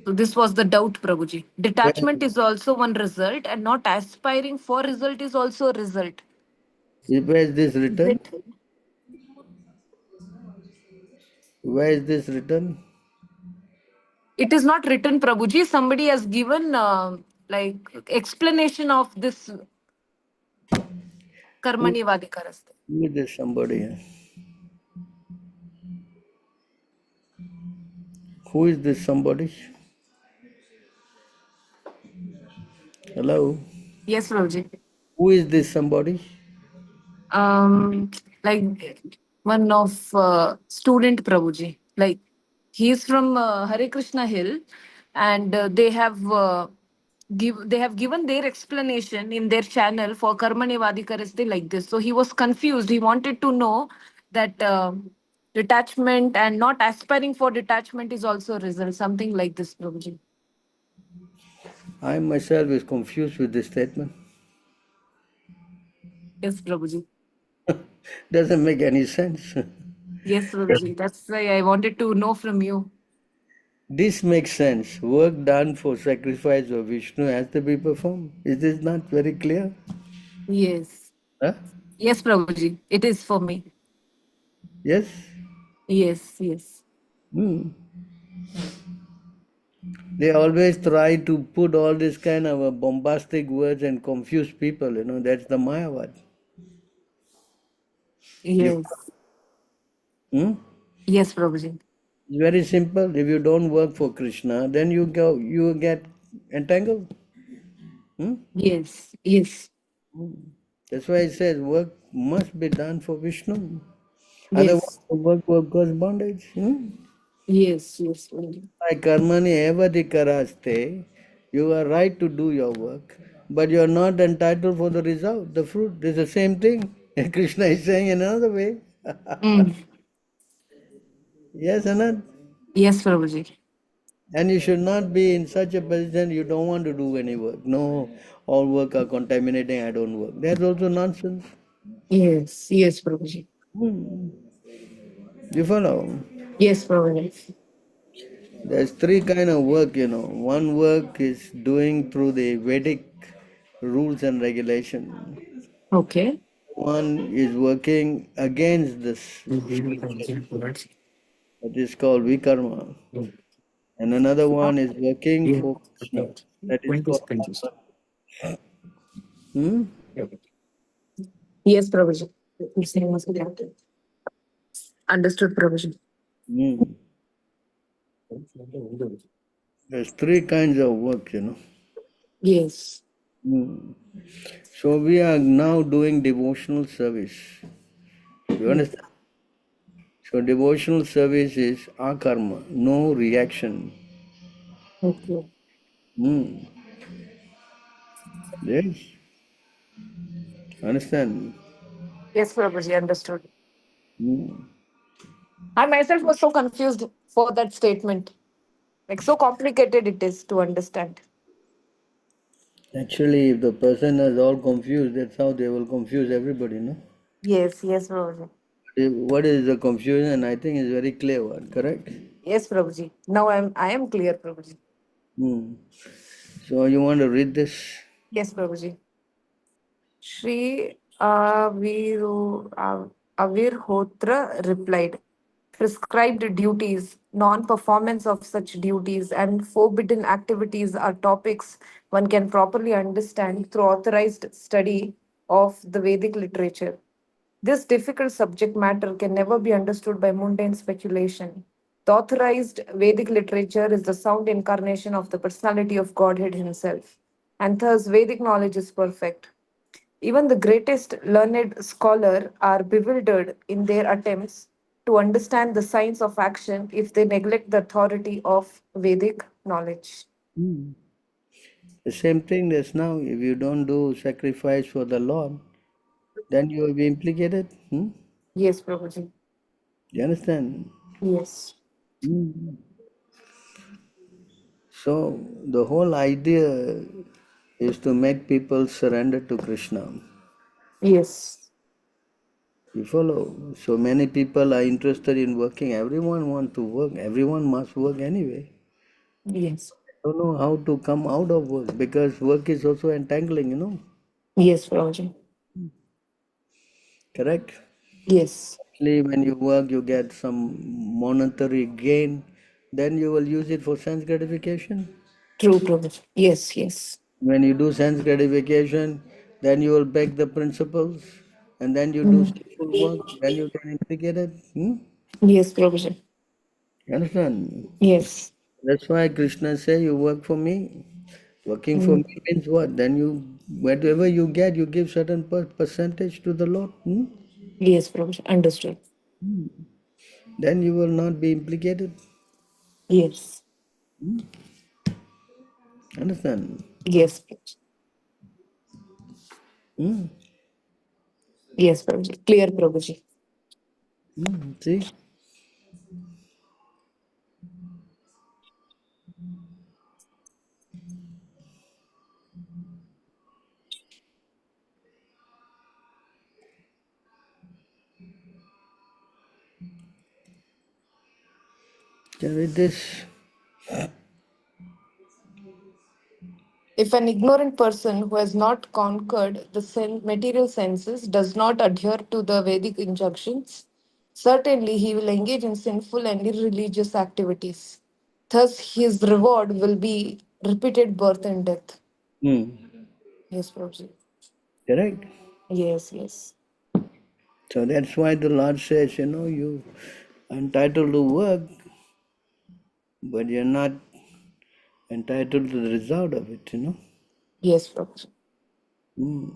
so this was the doubt, Prabhuji. Where, Detachment is also one result, and not aspiring for result is also a result. where is this Is written? it? Where is this written? It is not written, Prabhuji. Somebody has given like explanation of this Who, Karmani Vadikaraste. who is this somebody? Huh? Who is this somebody? Hello? Yes, Prabhuji. Who is this somebody? Like one of student Prabhuji. Like he is from Hare Krishna Hill, and they have given their explanation in their channel for Karmani Vadikaraste like this. So he was confused. He wanted to know that detachment and not aspiring for detachment is also a result. Something like this, Prabhuji. I myself is confused with this statement. Yes, Prabhuji. Doesn't make any sense. Yes, Prabhuji. That's why I wanted to know from you. This makes sense. Work done for sacrifice of Vishnu has to be performed. Is this not very clear? Yes. Huh? Yes, Prabhuji. It is for me. Yes? Yes, yes. Hmm. They always try to put all this kind of bombastic words and confuse people. That's the Mayavad. You, Yes. hmm? Yes, Prabhuji. It's very simple. If you don't work for Krishna, then you get entangled. Hmm? Yes. Yes. That's why it says work must be done for Vishnu. Otherwise, Yes. the work will cause bondage. Hmm? Yes. Yes, Prabhuji. By karmani evadikaraste, you are right to do your work, but you are not entitled for the result, the fruit. It's the same thing. Krishna is saying in another way. Mm. Yes, Anand? Yes, Prabhuji. And you should not be in such a position you don't want to do any work. No, all work are contaminating, I don't work. That's also nonsense. Yes. Yes, Prabhuji. Hmm. You follow? Yes, Prabhuji. There's three kind of work. One work is doing through the Vedic rules and regulation. Okay. One is working against this scripture, that is called Vikarma. And another one is working for Krishna, that is called Karma. Hmm? Yes, Prabhuji. You're saying must be active. Understood, Prabhuji. Hmm. There's three kinds of work. Yes. Hmm. So we are now doing devotional service. You understand? So devotional service is akarma, no reaction. Okay. Hmm. Yes, understand? Yes, Prabhuji. Understood. Hmm. I myself was so confused for that statement. Like so complicated it is to understand. Actually, if the person is all confused, that's how they will confuse everybody, no? Yes, yes, Prabhuji. What is the confusion? I think is very clear one, correct? Yes, Prabhuji. Now I am clear, Prabhuji. Hmm. So you want to read this? Yes, Prabhuji. Shri Avirhotra replied, Prescribed duties, non performance of such duties, and forbidden activities are topics one can properly understand through authorized study of the Vedic literature. This difficult subject matter can never be understood by mundane speculation. The authorized Vedic literature is the sound incarnation of the personality of Godhead Himself, and thus Vedic knowledge is perfect. Even the greatest learned scholar are bewildered in their attempts to understand the science of action if they neglect the authority of Vedic knowledge. Hmm. The same thing as now, if you don't do sacrifice for the Lord, then you will be implicated. Hmm? Yes, Prabhuji. You understand? Yes. Hmm. So the whole idea is to make people surrender to Krishna. Yes. You follow? So many people are interested in working. Everyone want to work. Everyone must work anyway. Yes. Don't know how to come out of work because work is also entangling, you know. Yes, Prabhuji. Correct? Yes. Actually, when you work, you get some monetary gain. Then you will use it for sense gratification. True, Prabhuji. Yes, yes. When you do sense gratification, then you will break the principles. And then you do Mm. skillful work. Then you get implicated. Hmm? Yes, Prabhuji. You understand? Yes. That's why Krishna say, you work for me. Working for Mm. me means what? Then you, whatever you get, you give certain percentage to the Lord. Hmm? Yes, Prabhuji. Understood. Then you will not be implicated. Yes. Understand? Yes. Prabhuji. Hmm? Yes, Prabhuji. Clear, Prabhuji. Hmm. See? Can read this. If an ignorant person who has not conquered the material senses does not adhere to the Vedic injunctions, certainly he will engage in sinful and irreligious activities. Thus, his reward will be repeated birth and death. Hmm. Yes, Prabhuji. Correct? Yes, yes. So that's why the Lord says, you know, you are entitled to work, but you're not entitled to the result of it, you know. Yes, Prabhuji. Hmm.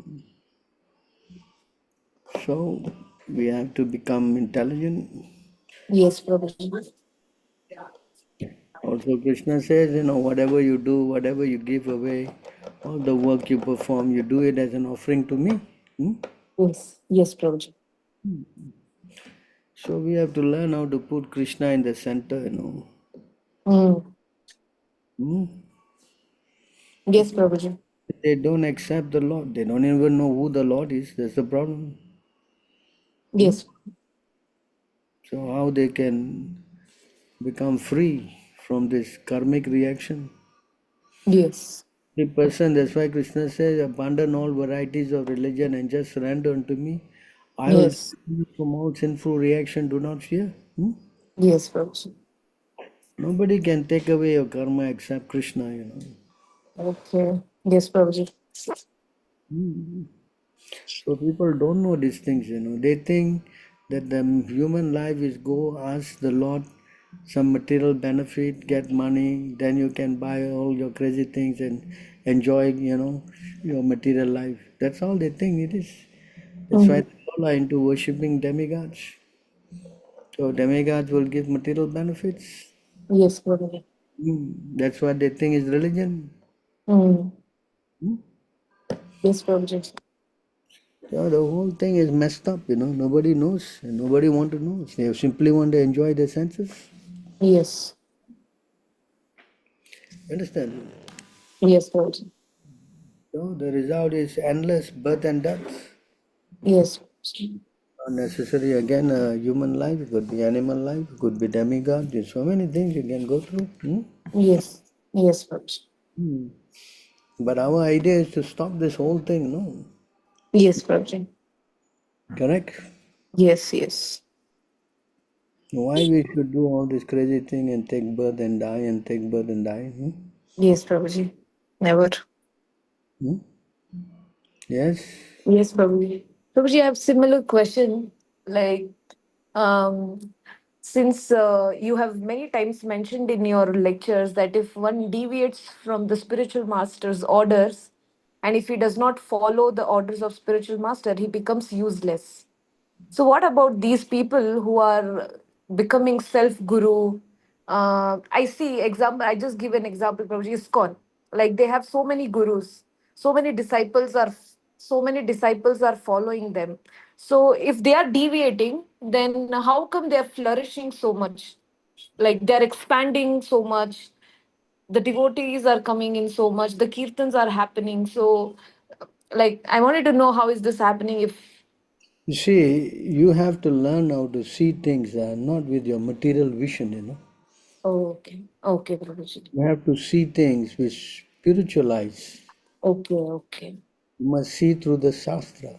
So we have to become intelligent. Yes, Prabhuji. Also, Krishna says, you know, whatever you do, whatever you give away, all the work you perform, you do it as an offering to me. Hmm? Yes, yes, Prabhuji. So we have to learn how to put Krishna in the center, you know. Mm. Hmm? Yes, Prabhuji. They don't accept the Lord. They don't even know who the Lord is. That's the problem. Hmm? Yes, So how they can become free from this karmic reaction? yes, The person, that's why Krishna says, abandon all varieties of religion and just surrender unto me. I will yes, free you from all sinful reaction. Do not fear. Hmm? yes, Prabhuji. Nobody can take away your karma except Krishna, you know. Okay. Yes, Prabhuji. Hmm. So people don't know these things, you know. They think that the human life is go ask the Lord some material benefit, get money, then you can buy all your crazy things and enjoy, you know, your material life. That's all they think it is. That's why Mm. they all are into worshipping demigods. So demigods will give material benefits. Yes, Prabhuji. That's what they think is religion. Mm. Hmm. Yes, Prabhuji. So the whole thing is messed up, you know. Nobody knows and nobody want to know. They simply want to enjoy their senses. Yes, Understand? yes, Prabhuji. So the result is endless birth and death. Yes, Not necessary again human life, it could be animal life, it could be demigod. There's so many things you can go through. Hmm? yes, yes, Prabhuji. Hmm. But our idea is to stop this whole thing, no? Yes, Prabhuji. Correct? Yes, yes. Why we should do all this crazy thing and take birth and die and take birth and die? Hmm? Yes, Prabhuji. Never. Hmm? Yes. Yes, Prabhuji. Prabhuji, I have similar question. Like, um, since you have many times mentioned in your lectures that if one deviates from the spiritual master's orders, and if he does not follow the orders of spiritual master, he becomes useless. So, what about these people who are becoming self guru? I see example. I just give an example. Prabhuji ISKCON, like they have so many gurus, so many disciples are following them. So, if they are deviating, then how come they are flourishing so much? Like they're expanding so much. The devotees are coming in so much. The kirtans are happening. So, like I wanted to know how is this happening? If You see, you have to learn how to see things, not with your material vision, you know. oh, okay, okay, Prabhuji. You have to see things with spiritual eyes. Okay, okay. You must see through the Shastra.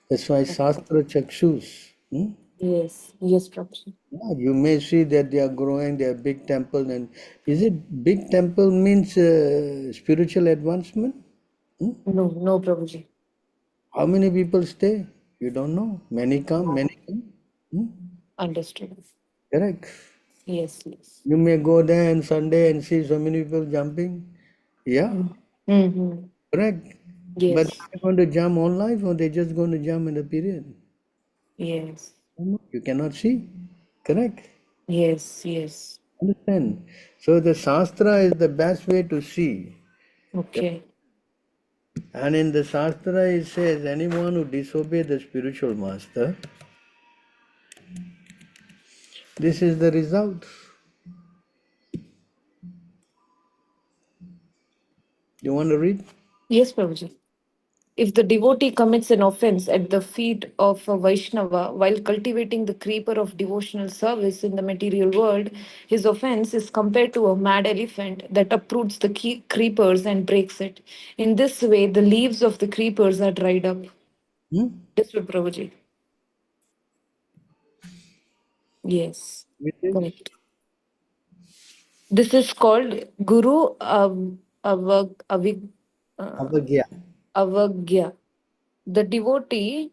That's why Shastra Chakshus. Hmm? Yes, yes, Prabhuji. Yeah, you may see that they are growing, they are big temple, and is it big temple means spiritual advancement? Hmm? No, no, Prabhuji. How many people stay? You don't know. Many come, many come. Hmm? Understood. Correct. Yes, yes. You may go there on Sunday and see so many people jumping. Yeah, Mm-hmm. correct. But Yes, are they going to jump all life or they just going to jump in a period? yes, You cannot see. Correct. yes, yes. Understand? So the Shastra is the best way to see. Okay. And in the Shastra it says anyone who disobey the spiritual master, this is the result. You want to read? Yes, Prabhuji. If the devotee commits an offense at the feet of a Vaishnava while cultivating the creeper of devotional service in the material world, his offense is compared to a mad elephant that uproots the creepers and breaks it. In this way, the leaves of the creepers are dried up. Hmm? Understood, Prabhuji. Yes, With this correct. This is called Guru Avagya. Avagya. The devotee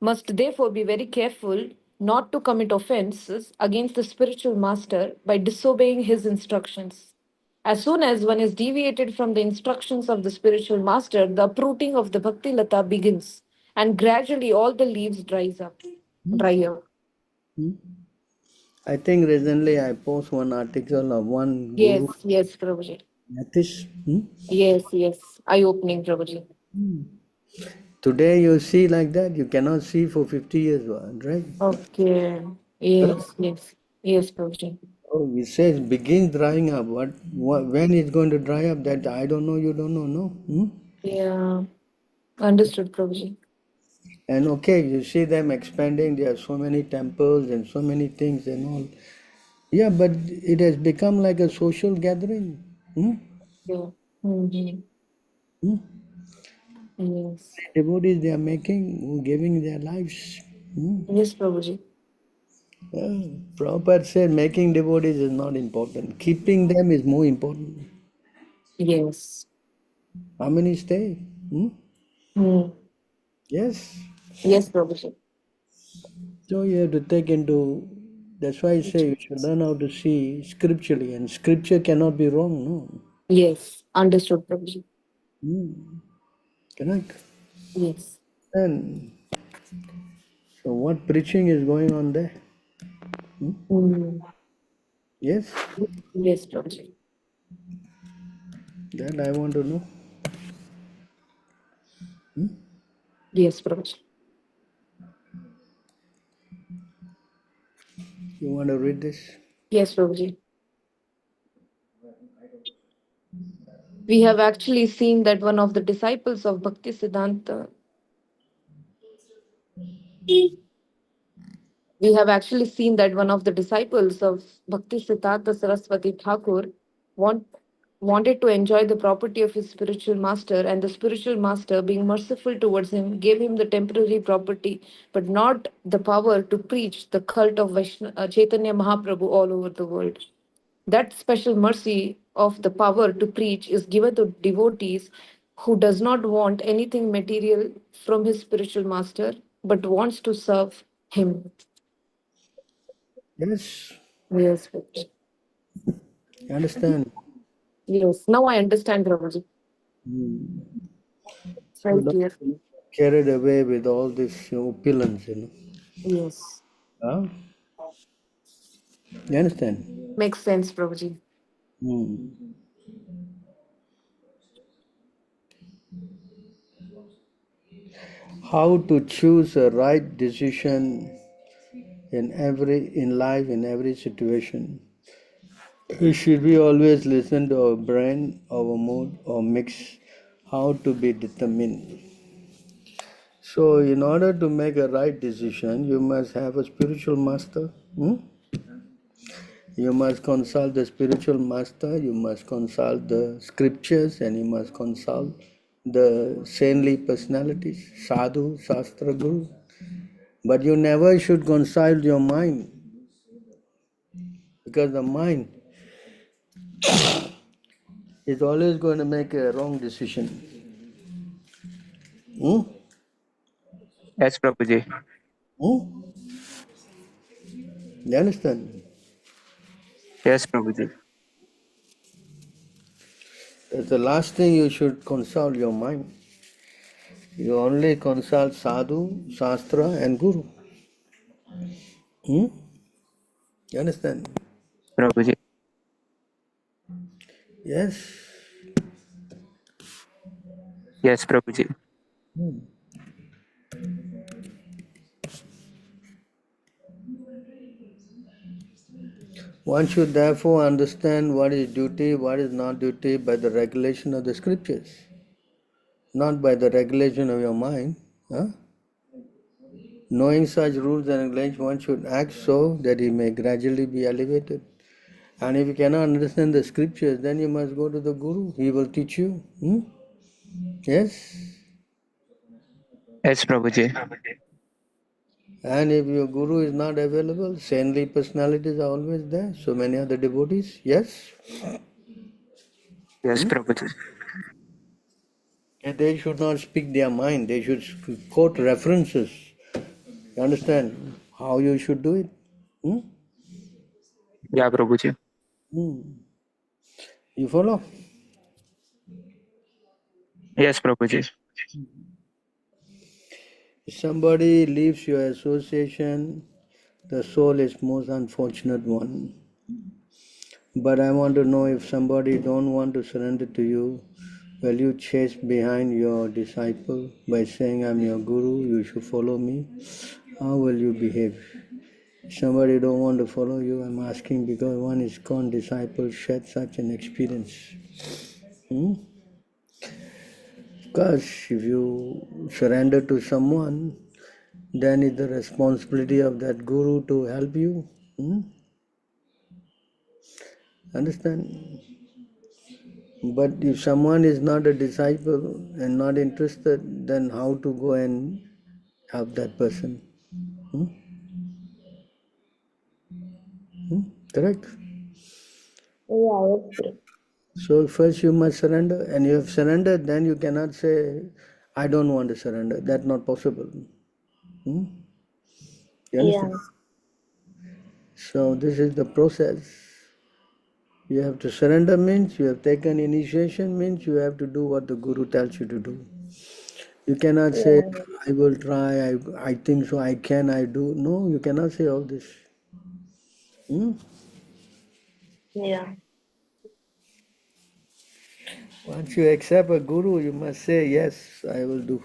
must therefore be very careful not to commit offenses against the spiritual master by disobeying his instructions. As soon as one is deviated from the instructions of the spiritual master, the uprooting of the bhakti lata begins, and gradually all the leaves dry up. Hmm? I think recently I post one article of one guru, Yes, yes, Prabhuji. Yatish. Hmm? Yes, yes. Eye-opening, Prabhuji. Today you see like that, you cannot see for 50 years, right? Okay. Yes, yes. Yes, Prabhuji. Oh, it says begins drying up. What when it's going to dry up? That I don't know. You don't know, no. Hmm? Yeah. Understood, Prabhuji. And okay, you see them expanding. There are so many temples and so many things and all. Yeah, but it has become like a social gathering. Hmm? Yeah. Mm-hmm. Hmm? Yes. Devotees they are making, giving their lives. Hmm? Yes, Prabhuji. Prabhupada said making devotees is not important. Keeping them is more important. Yes. How many stay? Hmm? Hmm. Yes. Yes, Prabhuji. So you have to take into. That's why I say you should learn how to see scripturally, and scripture cannot be wrong. No. Yes. Understood, Prabhuji. Hmm. Correct. Yes. And so what preaching is going on there? Hmm. Yes, Yes, Prabhuji. that I want to know. Yes, Prabhuji. You want to read this? Yes, Prabhuji. We have actually seen that one of the disciples of Bhakti Siddhanta, we have actually seen that one of the disciples of Bhakti Siddhanta Saraswati Thakur want, wanted to enjoy the property of his spiritual master, and the spiritual master, being merciful towards him, gave him the temporary property, but not the power to preach the cult of Chaitanya Mahaprabhu all over the world. That special mercy of the power to preach is given to devotees who does not want anything material from his spiritual master, but wants to serve him. Yes, Yes, you understand? yes. Now I understand, Prabhuji. So Very don't clear. be carried away with all this opulence, Yes. Huh? You understand? Makes sense, Prabhuji. Hmm. How to choose a right decision in life, in every situation. Should we always listen to our brain, our mood, or mix? How to be determined? So, in order to make a right decision, you must have a spiritual master. You must consult the spiritual master, you must consult the scriptures, and you must consult the saintly personalities, sadhu, shastra, guru. But you never should consult your mind, because the mind is always going to make a wrong decision. Hmm? Yes, Prabhuji. Hmm? You understand? Yes, Prabhuji. That's the last thing you should consult your mind. You only consult sadhu, shastra, and guru. Hmm? You understand? Prabhuji. Yes. Yes, Prabhuji. One should therefore understand what is duty, what is not duty by the regulation of the scriptures, not by the regulation of your mind. Huh? Knowing such rules and regulations, one should act so that he may gradually be elevated. And if you cannot understand the scriptures, then you must go to the Guru. He will teach you. Yes. Yes, Prabhuji. And if your Guru is not available, saintly personalities are always there. So many other devotees. Yes. Yes, Prabhuji. And they should not speak their mind. They should quote references. You understand how you should do it? Hmm? Yeah, Prabhuji. You follow? Yes, Prabhuji. If somebody leaves your association, the soul is most unfortunate one. But I want to know, if somebody don't want to surrender to you, will you chase behind your disciple by saying, I'm your guru, you should follow me? How will you behave? If somebody don't want to follow you, I'm asking because one is gone disciple shed such an experience. Because if you surrender to someone, then it's the responsibility of that guru to help you. Understand? But if someone is not a disciple and not interested, then how to go and help that person? Hmm? Correct? Yeah, yes, Prabhuji. So first you must surrender, and you have surrendered, then you cannot say, I don't want to surrender. That's not possible. You understand? Yeah, So this is the process. You have to surrender means you have taken initiation, means you have to do what the Guru tells you to do. You cannot say, yeah, I will try, I think so, I can, I do. No, you cannot say all this. yeah, Once you accept a Guru, you must say, yes, I will do.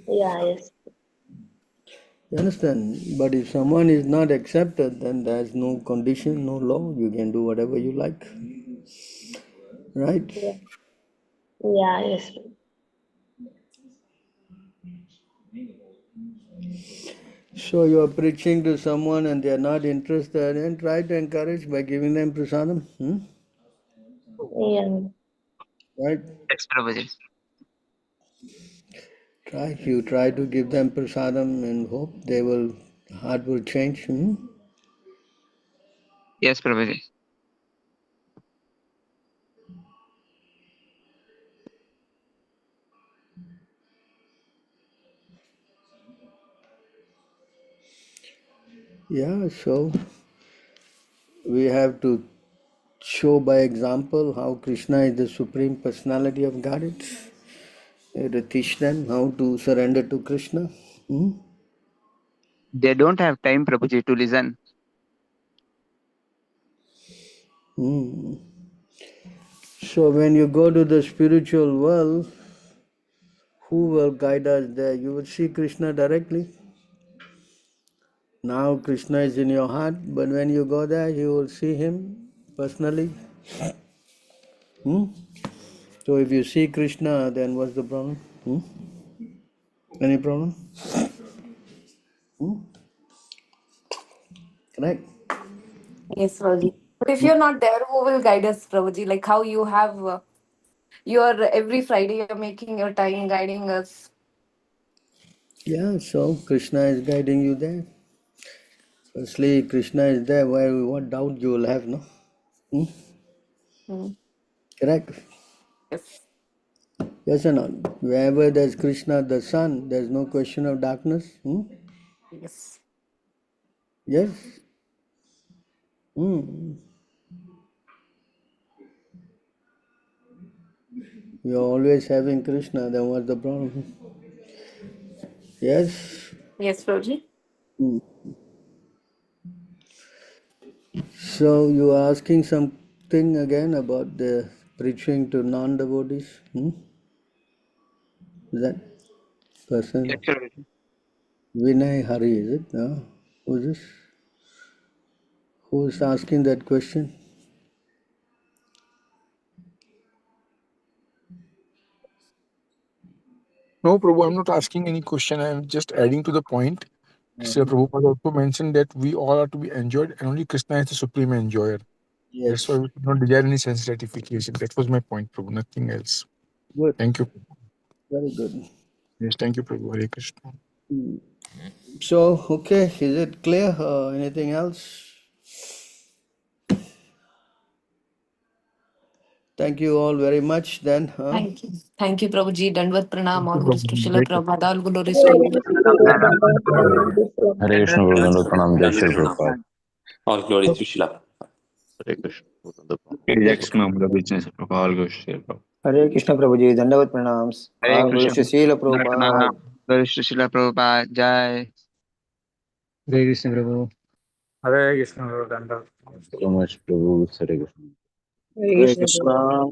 yeah, yes, You understand? But if someone is not accepted, then there's no condition, no law. You can do whatever you like. Right? yeah, yeah, yes, So you are preaching to someone and they are not interested, and try to encourage by giving them prasadam. Yeah. right? Yes, Prabhuji. You try to give them prasadam and hope heart will change. Yes, Prabhuji. Yeah, so we have to show by example how Krishna is the Supreme Personality of Godhead. We have to teach them how to surrender to Krishna. Hmm? They don't have time, Prabhuji, to listen. Hmm. So when you go to the spiritual world, who will guide us there? You will see Krishna directly. Now Krishna is in your heart, but when you go there, you will see him personally. Hmm? So if you see Krishna, then what's the problem? Hmm? Any problem? Hmm? Correct? Yes, Prabhuji. But if you're not there, who will guide us, Prabhuji? Like how you have, you're every Friday, you're making your time guiding us. Yeah, so Krishna is guiding you there. Firstly, Krishna is there. What doubt you will have, no? Hmm? Hmm. Correct? Yes. Yes or not? Wherever there's Krishna, the sun, there's no question of darkness. Hmm? Yes. Yes? Hmm. You're always having Krishna, then what's the problem? Yes? Yes, Prabhuji. Hmm. So you are asking something again about the preaching to non-devotees? Hmm? Is that Yes, person Prabhuji. Vinay Hari, is it? No? Who's this? Who's asking that question? No, Prabhu, I'm not asking any question. I'm just adding to the point. Srila Prabhupada also mentioned that we all are to be enjoyed and only Krishna is the supreme enjoyer. That's why Yes. we should not desire any sense gratification. That was my point, Prabhu, nothing else. Good. Thank you. Very good. Yes, thank you, Prabhu. Hare Krishna. Hmm. So, okay, is it clear? Anything else? Thank you all very much then. Thank you. Thank you, Prabhuji. Dandvat pranam. Thank you, All glories to Prabhu. Srila Hare Krishna. Prabhupada. All glories to you. Hare Krishna Guru Pranam Jai Shri Prabhupada. All glory to Shila. Hare Krishna Guru Rejects number business all goes to Hare Krishna Prabhuji, Dandavat Pranams. Hare All glories Krishna. to Srila Prabhupada. Glories to Srila Prabhupada. Jai. Hare Krishna Prabhu. Hare Krishna, Lord, and so much Prabhu. Hare Krishna. Hare Krishna Prabhu.